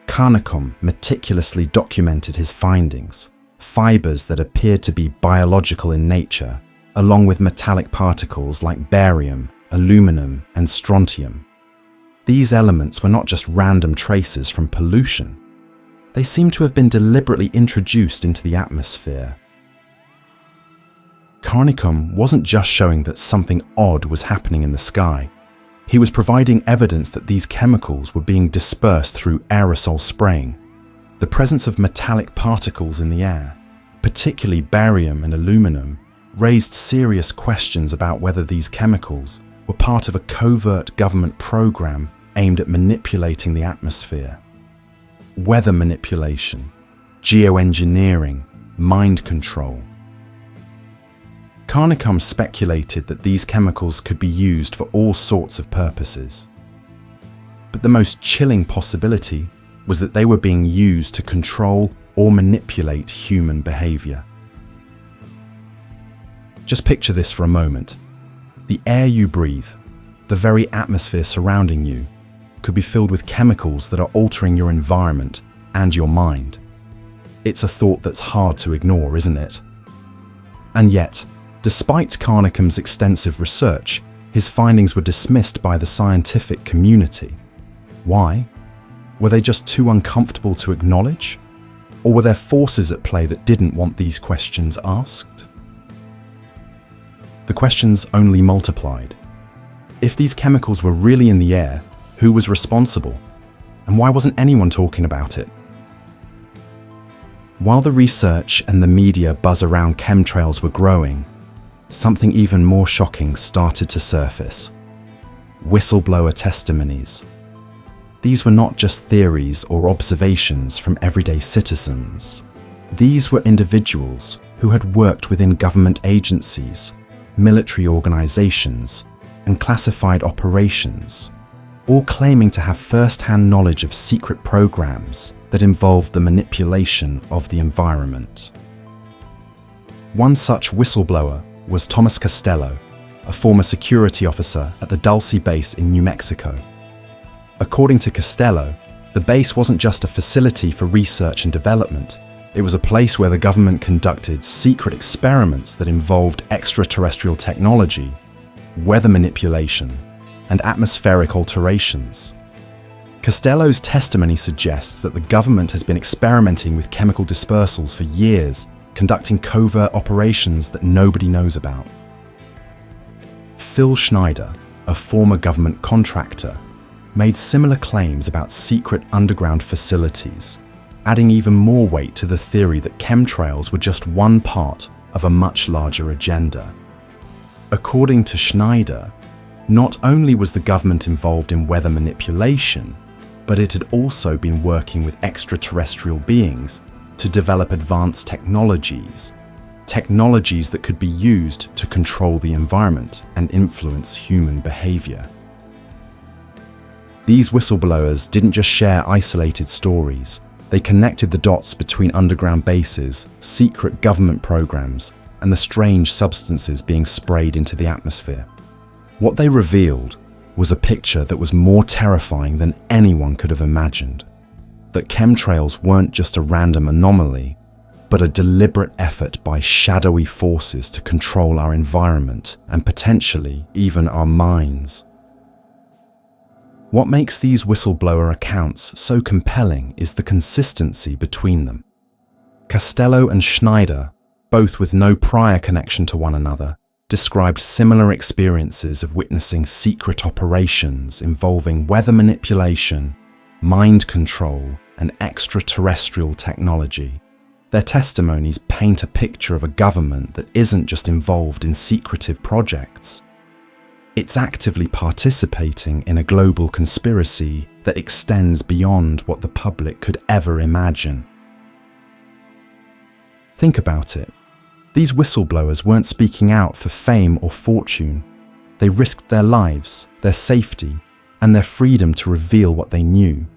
Carnicom meticulously documented his findings, fibers that appeared to be biological in nature, along with metallic particles like barium, aluminum, and strontium. These elements were not just random traces from pollution. They seemed to have been deliberately introduced into the atmosphere. Carnicom wasn't just showing that something odd was happening in the sky. He was providing evidence that these chemicals were being dispersed through aerosol spraying. The presence of metallic particles in the air, particularly barium and aluminum, raised serious questions about whether these chemicals were part of a covert government program aimed at manipulating the atmosphere. Weather manipulation, geoengineering, mind control. Carnicom speculated that these chemicals could be used for all sorts of purposes. But the most chilling possibility was that they were being used to control or manipulate human behavior. Just picture this for a moment. The air you breathe, the very atmosphere surrounding you, could be filled with chemicals that are altering your environment and your mind. It's a thought that's hard to ignore, isn't it? And yet, despite Carnicom's extensive research, his findings were dismissed by the scientific community. Why? Were they just too uncomfortable to acknowledge? Or were there forces at play that didn't want these questions asked? The questions only multiplied. If these chemicals were really in the air, who was responsible? And why wasn't anyone talking about it? While the research and the media buzz around chemtrails were growing, something even more shocking started to surface: whistleblower testimonies. These were not just theories or observations from everyday citizens. These were individuals who had worked within government agencies, military organizations, and classified operations, all claiming to have first-hand knowledge of secret programs that involved the manipulation of the environment. One such whistleblower was Thomas Costello, a former security officer at the Dulce base in New Mexico. According to Costello, the base wasn't just a facility for research and development. It was a place where the government conducted secret experiments that involved extraterrestrial technology, weather manipulation, and atmospheric alterations. Costello's testimony suggests that the government has been experimenting with chemical dispersals for years, conducting covert operations that nobody knows about. Phil Schneider, a former government contractor, made similar claims about secret underground facilities, adding even more weight to the theory that chemtrails were just one part of a much larger agenda. According to Schneider, not only was the government involved in weather manipulation, but it had also been working with extraterrestrial beings to develop advanced technologies that could be used to control the environment and influence human behavior. These whistleblowers didn't just share isolated stories. They connected the dots between underground bases, secret government programs, and the strange substances being sprayed into the atmosphere. What they revealed was a picture that was more terrifying than anyone could have imagined. That chemtrails weren't just a random anomaly, but a deliberate effort by shadowy forces to control our environment and potentially even our minds. What makes these whistleblower accounts so compelling is the consistency between them. Costello and Schneider, both with no prior connection to one another, described similar experiences of witnessing secret operations involving weather manipulation, mind control, and extraterrestrial technology. Their testimonies paint a picture of a government that isn't just involved in secretive projects. It's actively participating in a global conspiracy that extends beyond what the public could ever imagine. Think about it. These whistleblowers weren't speaking out for fame or fortune. They risked their lives, their safety, and their freedom to reveal what they knew.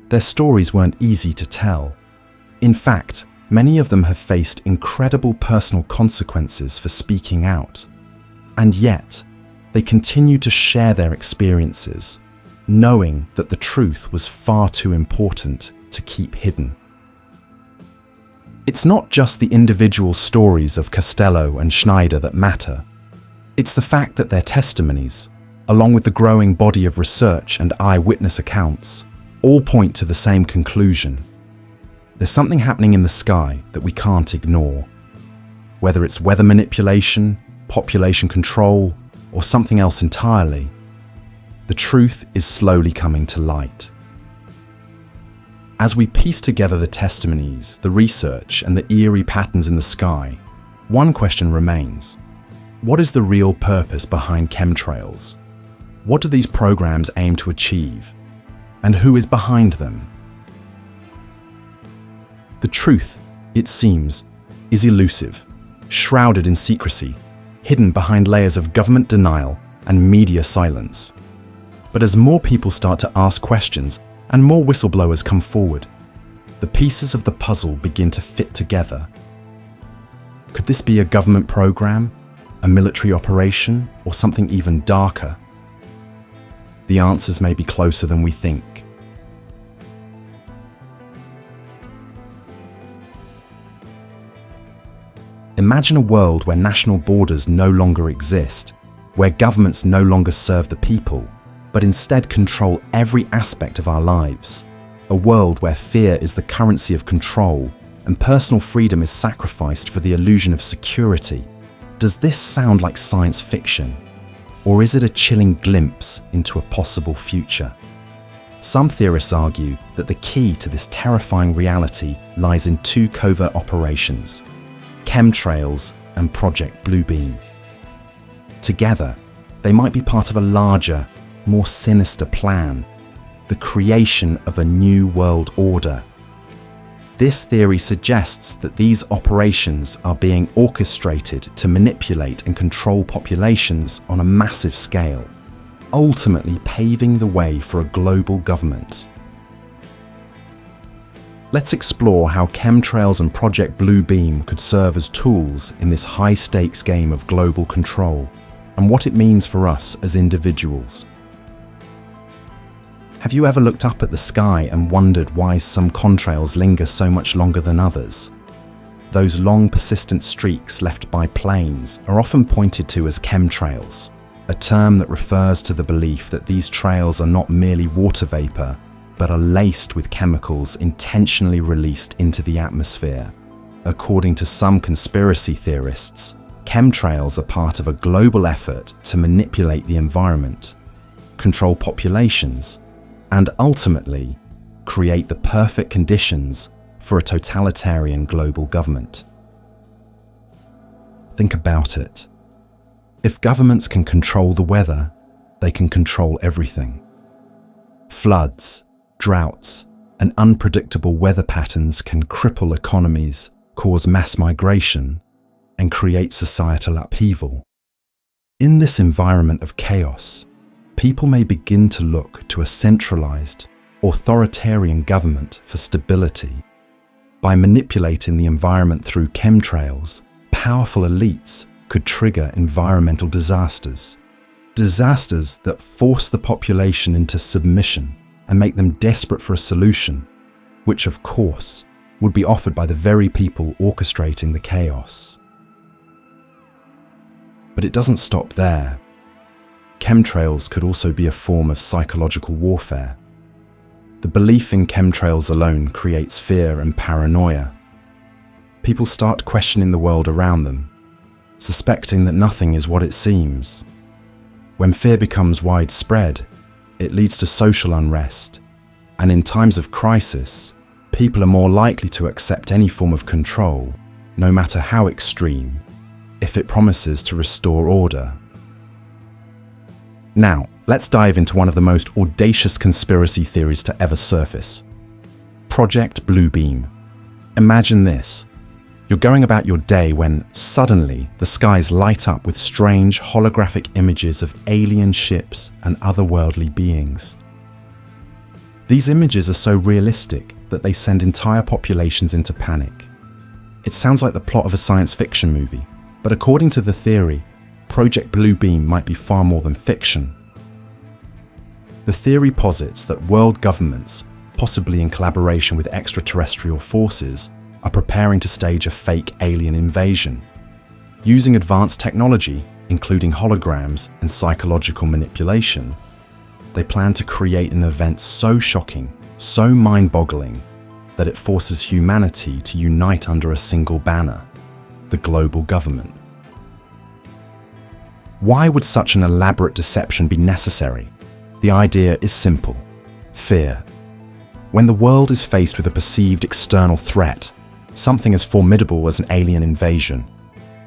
Their stories weren't easy to tell. In fact, many of them have faced incredible personal consequences for speaking out. And yet, they continue to share their experiences, knowing that the truth was far too important to keep hidden. It's not just the individual stories of Costello and Schneider that matter. It's the fact that their testimonies, along with the growing body of research and eyewitness accounts, all point to the same conclusion. There's something happening in the sky that we can't ignore. Whether it's weather manipulation, population control, or something else entirely, the truth is slowly coming to light. As we piece together the testimonies, the research, and the eerie patterns in the sky, one question remains. What is the real purpose behind chemtrails? What do these programs aim to achieve? And who is behind them? The truth, it seems, is elusive, shrouded in secrecy, hidden behind layers of government denial and media silence. But as more people start to ask questions and more whistleblowers come forward, the pieces of the puzzle begin to fit together. Could this be a government program, a military operation, or something even darker? The answers may be closer than we think. Imagine a world where national borders no longer exist, where governments no longer serve the people, but instead control every aspect of our lives. A world where fear is the currency of control and personal freedom is sacrificed for the illusion of security. Does this sound like science fiction? Or is it a chilling glimpse into a possible future? Some theorists argue that the key to this terrifying reality lies in two covert operations: Chemtrails and Project Bluebeam. Together, they might be part of a larger, more sinister plan, the creation of a new world order. This theory suggests that these operations are being orchestrated to manipulate and control populations on a massive scale, ultimately paving the way for a global government. Let's explore how chemtrails and Project Bluebeam could serve as tools in this high-stakes game of global control, and what it means for us as individuals. Have you ever looked up at the sky and wondered why some contrails linger so much longer than others? Those long, persistent streaks left by planes are often pointed to as chemtrails, a term that refers to the belief that these trails are not merely water vapor, but are laced with chemicals intentionally released into the atmosphere. According to some conspiracy theorists, chemtrails are part of a global effort to manipulate the environment, control populations, and ultimately create the perfect conditions for a totalitarian global government. Think about it. If governments can control the weather, they can control everything. Floods, droughts, and unpredictable weather patterns can cripple economies, cause mass migration, and create societal upheaval. In this environment of chaos, people may begin to look to a centralized, authoritarian government for stability. By manipulating the environment through chemtrails, powerful elites could trigger environmental disasters. Disasters that force the population into submission and make them desperate for a solution, which of course would be offered by the very people orchestrating the chaos. But it doesn't stop there. Chemtrails could also be a form of psychological warfare. The belief in chemtrails alone creates fear and paranoia. People start questioning the world around them, suspecting that nothing is what it seems. When fear becomes widespread, it leads to social unrest, and in times of crisis, people are more likely to accept any form of control, no matter how extreme, if it promises to restore order. Now, let's dive into one of the most audacious conspiracy theories to ever surface. Project Bluebeam. Imagine this. You're going about your day when, suddenly, the skies light up with strange holographic images of alien ships and otherworldly beings. These images are so realistic that they send entire populations into panic. It sounds like the plot of a science fiction movie, but according to the theory, Project Bluebeam might be far more than fiction. The theory posits that world governments, possibly in collaboration with extraterrestrial forces, are preparing to stage a fake alien invasion. Using advanced technology, including holograms and psychological manipulation, they plan to create an event so shocking, so mind-boggling, that it forces humanity to unite under a single banner: the global government. Why would such an elaborate deception be necessary? The idea is simple: fear. When the world is faced with a perceived external threat, something as formidable as an alien invasion,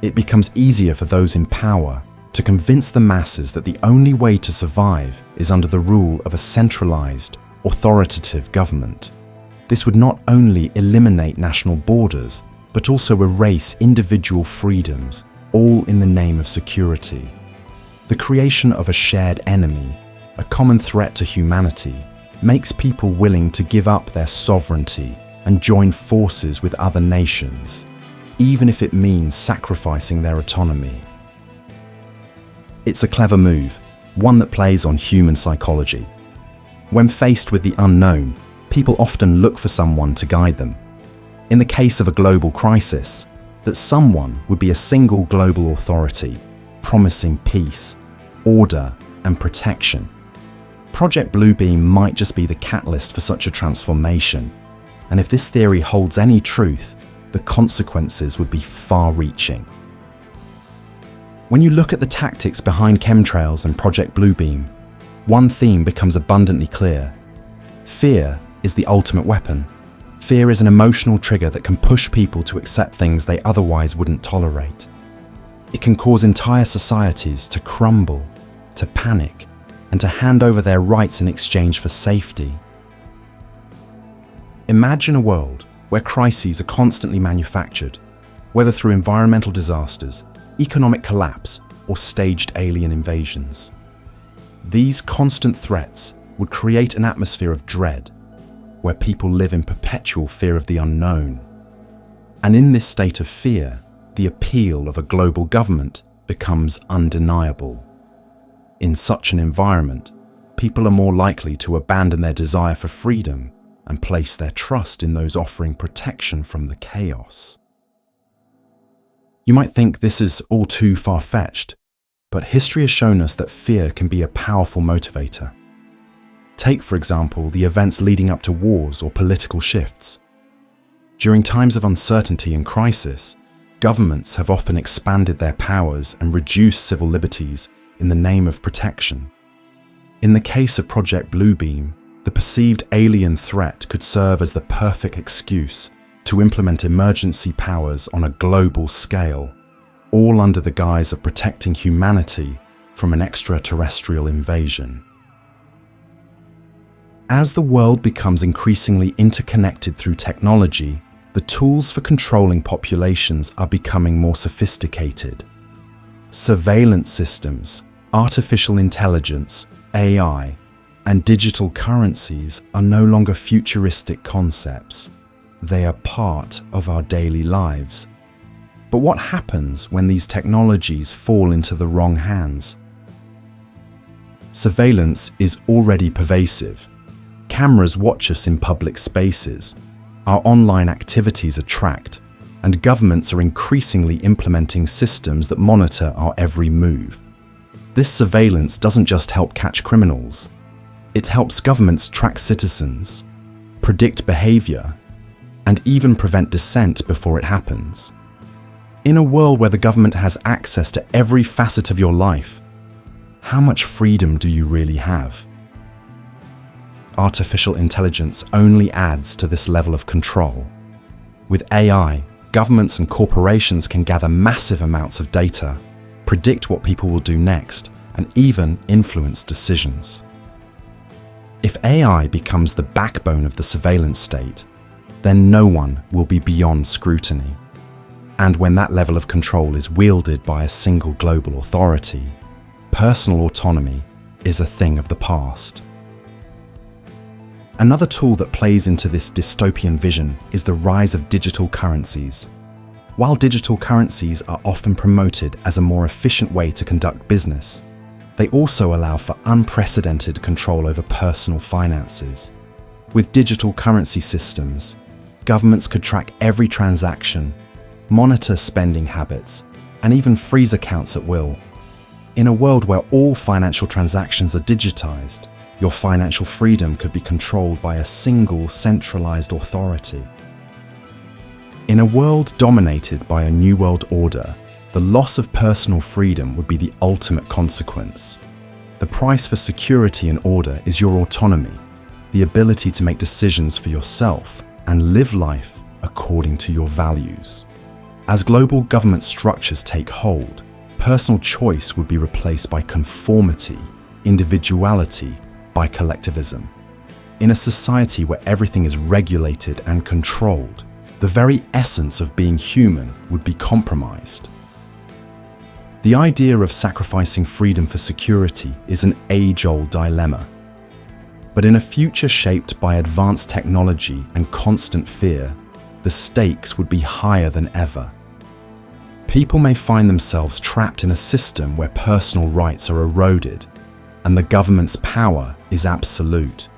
it becomes easier for those in power to convince the masses that the only way to survive is under the rule of a centralized, authoritative government. This would not only eliminate national borders, but also erase individual freedoms, all in the name of security. The creation of a shared enemy, a common threat to humanity, makes people willing to give up their sovereignty and join forces with other nations, even if it means sacrificing their autonomy. It's a clever move, one that plays on human psychology. When faced with the unknown, people often look for someone to guide them. In the case of a global crisis, that someone would be a single global authority, promising peace, order, and protection. Project Bluebeam might just be the catalyst for such a transformation, and if this theory holds any truth, the consequences would be far-reaching. When you look at the tactics behind chemtrails and Project Bluebeam, one theme becomes abundantly clear. Fear is the ultimate weapon. Fear is an emotional trigger that can push people to accept things they otherwise wouldn't tolerate. It can cause entire societies to crumble, to panic, and to hand over their rights in exchange for safety. Imagine a world where crises are constantly manufactured, whether through environmental disasters, economic collapse, or staged alien invasions. These constant threats would create an atmosphere of dread, where people live in perpetual fear of the unknown. And in this state of fear, the appeal of a global government becomes undeniable. In such an environment, people are more likely to abandon their desire for freedom and place their trust in those offering protection from the chaos. You might think this is all too far-fetched, but history has shown us that fear can be a powerful motivator. Take, for example, the events leading up to wars or political shifts. During times of uncertainty and crisis, governments have often expanded their powers and reduced civil liberties in the name of protection. In the case of Project Bluebeam, the perceived alien threat could serve as the perfect excuse to implement emergency powers on a global scale, all under the guise of protecting humanity from an extraterrestrial invasion. As the world becomes increasingly interconnected through technology, the tools for controlling populations are becoming more sophisticated. Surveillance systems, artificial intelligence, AI, and digital currencies are no longer futuristic concepts. They are part of our daily lives. But what happens when these technologies fall into the wrong hands? Surveillance is already pervasive. Cameras watch us in public spaces. Our online activities are tracked, and governments are increasingly implementing systems that monitor our every move. This surveillance doesn't just help catch criminals. It helps governments track citizens, predict behavior, and even prevent dissent before it happens. In a world where the government has access to every facet of your life, how much freedom do you really have? Artificial intelligence only adds to this level of control. With AI, governments and corporations can gather massive amounts of data, predict what people will do next, and even influence decisions. If AI becomes the backbone of the surveillance state, then no one will be beyond scrutiny. And when that level of control is wielded by a single global authority, personal autonomy is a thing of the past. Another tool that plays into this dystopian vision is the rise of digital currencies. While digital currencies are often promoted as a more efficient way to conduct business, they also allow for unprecedented control over personal finances. With digital currency systems, governments could track every transaction, monitor spending habits, and even freeze accounts at will. In a world where all financial transactions are digitized, your financial freedom could be controlled by a single centralized authority. In a world dominated by a new world order, the loss of personal freedom would be the ultimate consequence. The price for security and order is your autonomy, the ability to make decisions for yourself and live life according to your values. As global government structures take hold, personal choice would be replaced by conformity, individuality by collectivism. In a society where everything is regulated and controlled, the very essence of being human would be compromised. The idea of sacrificing freedom for security is an age-old dilemma. But in a future shaped by advanced technology and constant fear, the stakes would be higher than ever. People may find themselves trapped in a system where personal rights are eroded and the government's power is absolute.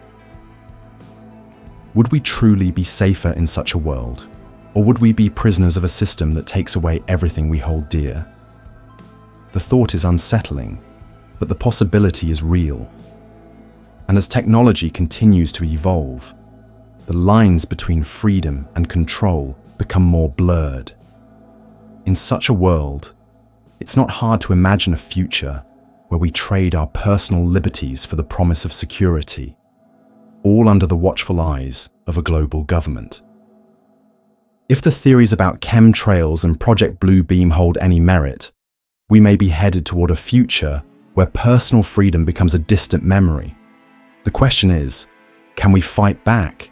Would we truly be safer in such a world, or would we be prisoners of a system that takes away everything we hold dear? The thought is unsettling, but the possibility is real. And as technology continues to evolve, the lines between freedom and control become more blurred. In such a world, it's not hard to imagine a future where we trade our personal liberties for the promise of security, all under the watchful eyes of a global government. If the theories about chemtrails and Project Bluebeam hold any merit, we may be headed toward a future where personal freedom becomes a distant memory. The question is, can we fight back?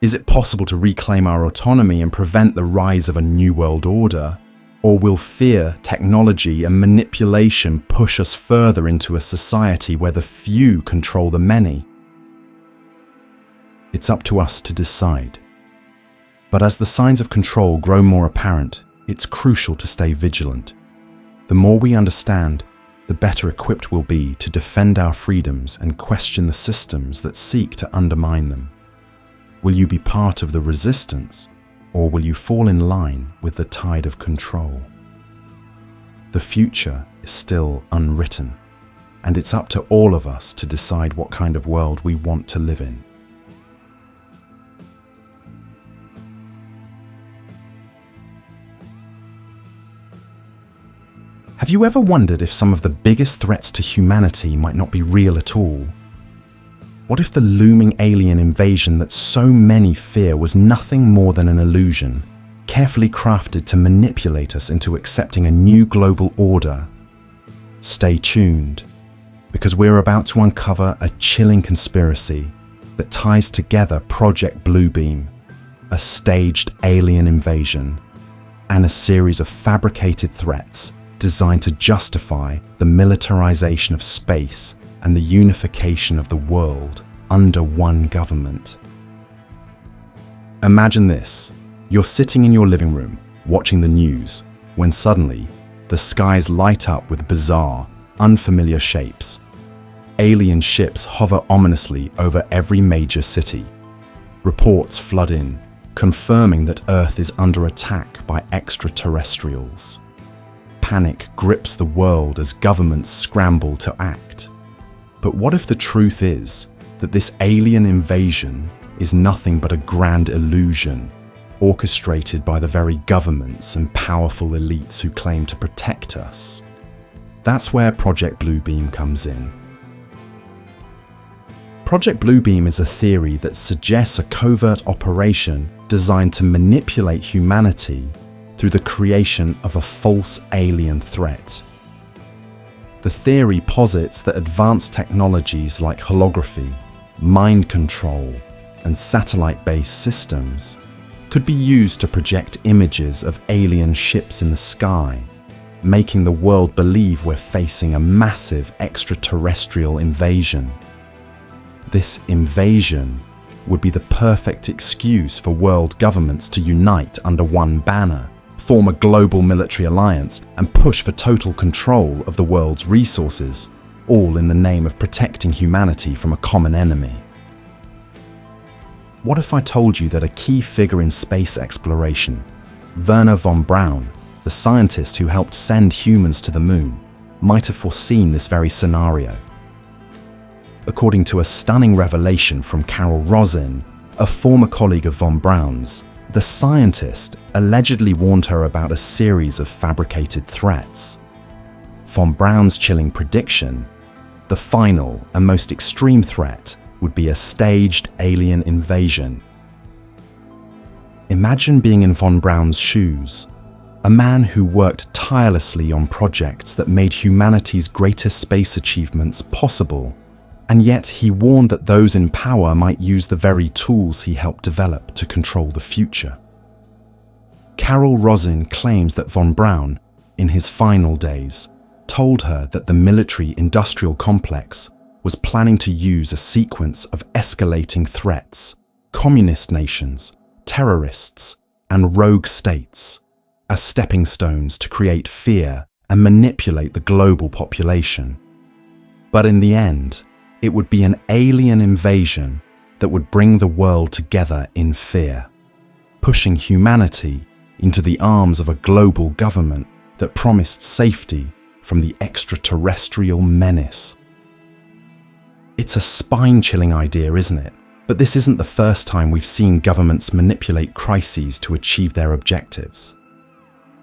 Is it possible to reclaim our autonomy and prevent the rise of a new world order? Or will fear, technology, and manipulation push us further into a society where the few control the many? It's up to us to decide. But as the signs of control grow more apparent, it's crucial to stay vigilant. The more we understand, the better equipped we'll be to defend our freedoms and question the systems that seek to undermine them. Will you be part of the resistance, or will you fall in line with the tide of control? The future is still unwritten, and it's up to all of us to decide what kind of world we want to live in. Have you ever wondered if some of the biggest threats to humanity might not be real at all? What if the looming alien invasion that so many fear was nothing more than an illusion, carefully crafted to manipulate us into accepting a new global order? Stay tuned, because we're about to uncover a chilling conspiracy that ties together Project Bluebeam, a staged alien invasion, and a series of fabricated threats designed to justify the militarization of space and the unification of the world under one government. Imagine this. You're sitting in your living room, watching the news, when suddenly, the skies light up with bizarre, unfamiliar shapes. Alien ships hover ominously over every major city. Reports flood in, confirming that Earth is under attack by extraterrestrials. Panic grips the world as governments scramble to act. But what if the truth is that this alien invasion is nothing but a grand illusion, orchestrated by the very governments and powerful elites who claim to protect us? That's where Project Bluebeam comes in. Project Bluebeam is a theory that suggests a covert operation designed to manipulate humanity through the creation of a false alien threat. The theory posits that advanced technologies like holography, mind control, and satellite-based systems could be used to project images of alien ships in the sky, making the world believe we're facing a massive extraterrestrial invasion. This invasion would be the perfect excuse for world governments to unite under one banner, form a global military alliance, and push for total control of the world's resources, all in the name of protecting humanity from a common enemy. What if I told you that a key figure in space exploration, Wernher von Braun, the scientist who helped send humans to the moon, might have foreseen this very scenario? According to a stunning revelation from Carol Rosin, a former colleague of von Braun's, the scientist allegedly warned her about a series of fabricated threats. Von Braun's chilling prediction, the final and most extreme threat would be a staged alien invasion. Imagine being in von Braun's shoes, a man who worked tirelessly on projects that made humanity's greatest space achievements possible, and yet he warned that those in power might use the very tools he helped develop to control the future. Carol Rosin claims that von Braun, in his final days, told her that the military-industrial complex was planning to use a sequence of escalating threats, communist nations, terrorists, and rogue states, as stepping stones to create fear and manipulate the global population. But in the end, it would be an alien invasion that would bring the world together in fear, pushing humanity into the arms of a global government that promised safety from the extraterrestrial menace. It's a spine-chilling idea, isn't it? But this isn't the first time we've seen governments manipulate crises to achieve their objectives.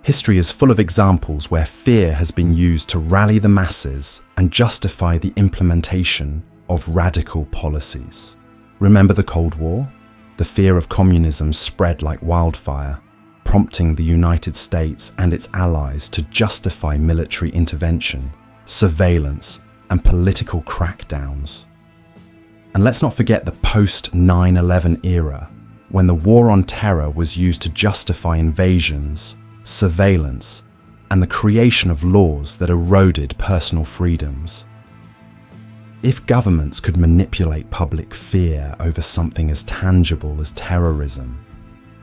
History is full of examples where fear has been used to rally the masses and justify the implementation of radical policies. Remember the Cold War? The fear of communism spread like wildfire, prompting the United States and its allies to justify military intervention, surveillance, and political crackdowns. And let's not forget the post-9/11 era, when the war on terror was used to justify invasions, surveillance, and the creation of laws that eroded personal freedoms. If governments could manipulate public fear over something as tangible as terrorism,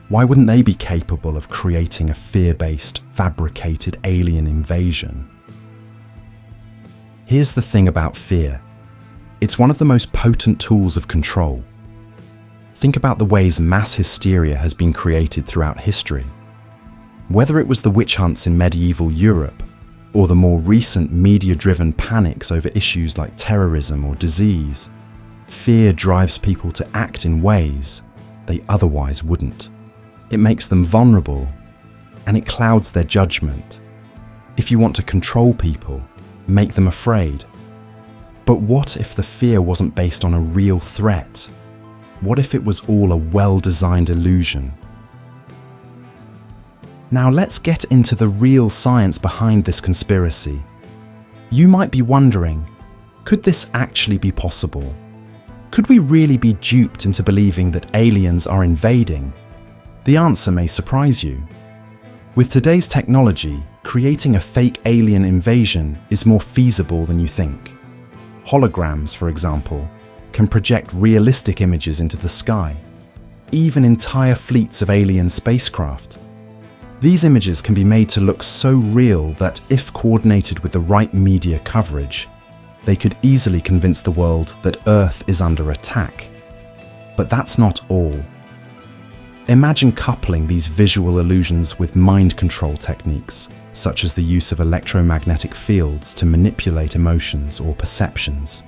why wouldn't they be capable of creating a fear-based, fabricated alien invasion? Here's the thing about fear. It's one of the most potent tools of control. Think about the ways mass hysteria has been created throughout history. Whether it was the witch hunts in medieval Europe, or the more recent media-driven panics over issues like terrorism or disease, fear drives people to act in ways they otherwise wouldn't. It makes them vulnerable, and it clouds their judgment. If you want to control people, make them afraid. But what if the fear wasn't based on a real threat? What if it was all a well-designed illusion? Now let's get into the real science behind this conspiracy. You might be wondering, could this actually be possible? Could we really be duped into believing that aliens are invading? The answer may surprise you. With today's technology, creating a fake alien invasion is more feasible than you think. Holograms, for example, can project realistic images into the sky, even entire fleets of alien spacecraft. These images can be made to look so real that if coordinated with the right media coverage, they could easily convince the world that Earth is under attack. But that's not all. Imagine coupling these visual illusions with mind control techniques, such as the use of electromagnetic fields to manipulate emotions or perceptions.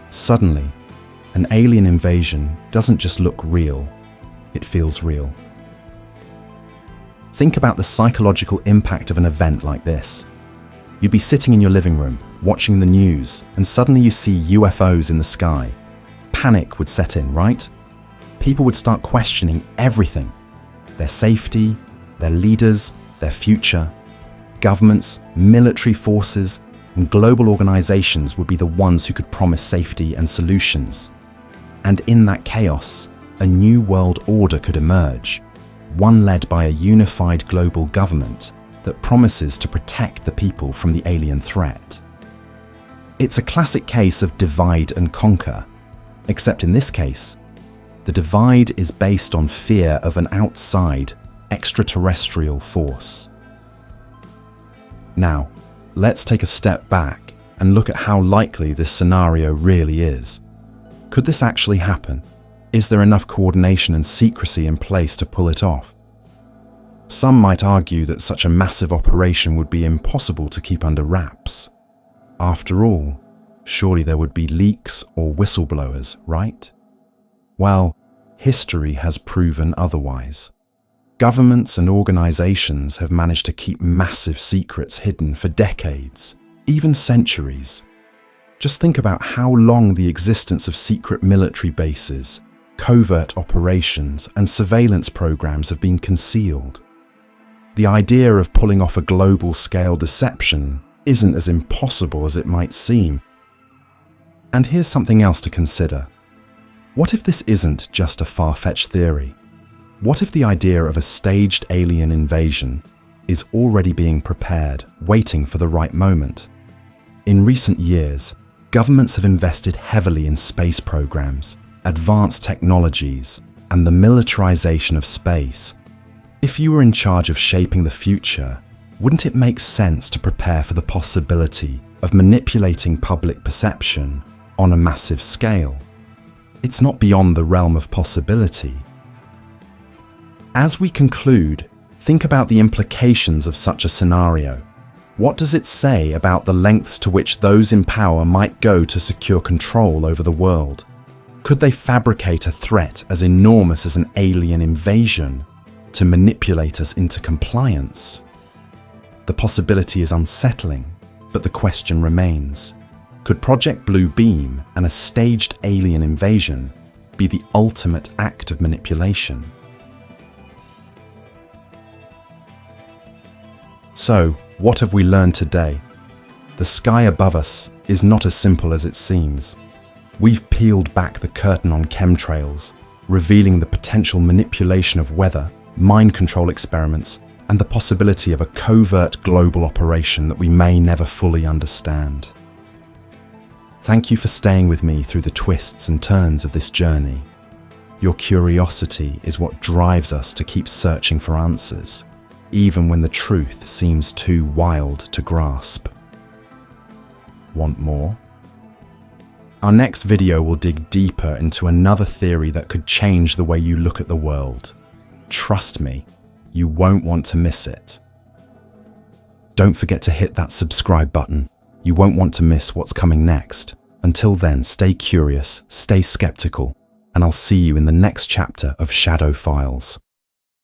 Suddenly, an alien invasion doesn't just look real, it feels real. Think about the psychological impact of an event like this. You'd be sitting in your living room, watching the news, and suddenly you see UFOs in the sky. Panic would set in, right? People would start questioning everything. Their safety, their leaders, their future. Governments, military forces, and global organizations would be the ones who could promise safety and solutions. And in that chaos, a new world order could emerge, one led by a unified global government that promises to protect the people from the alien threat. It's a classic case of divide and conquer, except in this case, the divide is based on fear of an outside, extraterrestrial force. Now, let's take a step back and look at how likely this scenario really is. Could this actually happen? Is there enough coordination and secrecy in place to pull it off? Some might argue that such a massive operation would be impossible to keep under wraps. After all, surely there would be leaks or whistleblowers, right? Well, history has proven otherwise. Governments and organizations have managed to keep massive secrets hidden for decades, even centuries. Just think about how long the existence of secret military bases, covert operations, and surveillance programs have been concealed. The idea of pulling off a global-scale deception isn't as impossible as it might seem. And here's something else to consider. What if this isn't just a far-fetched theory? What if the idea of a staged alien invasion is already being prepared, waiting for the right moment? In recent years, governments have invested heavily in space programs, advanced technologies, and the militarization of space. If you were in charge of shaping the future, wouldn't it make sense to prepare for the possibility of manipulating public perception on a massive scale? It's not beyond the realm of possibility. As we conclude, think about the implications of such a scenario. What does it say about the lengths to which those in power might go to secure control over the world? Could they fabricate a threat as enormous as an alien invasion to manipulate us into compliance? The possibility is unsettling, but the question remains. Could Project Blue Beam and a staged alien invasion be the ultimate act of manipulation? So, what have we learned today? The sky above us is not as simple as it seems. We've peeled back the curtain on chemtrails, revealing the potential manipulation of weather, mind control experiments, and the possibility of a covert global operation that we may never fully understand. Thank you for staying with me through the twists and turns of this journey. Your curiosity is what drives us to keep searching for answers, even when the truth seems too wild to grasp. Want more? Our next video will dig deeper into another theory that could change the way you look at the world. Trust me, you won't want to miss it. Don't forget to hit that subscribe button. You won't want to miss what's coming next. Until then, stay curious, stay skeptical, and I'll see you in the next chapter of Shadow Files.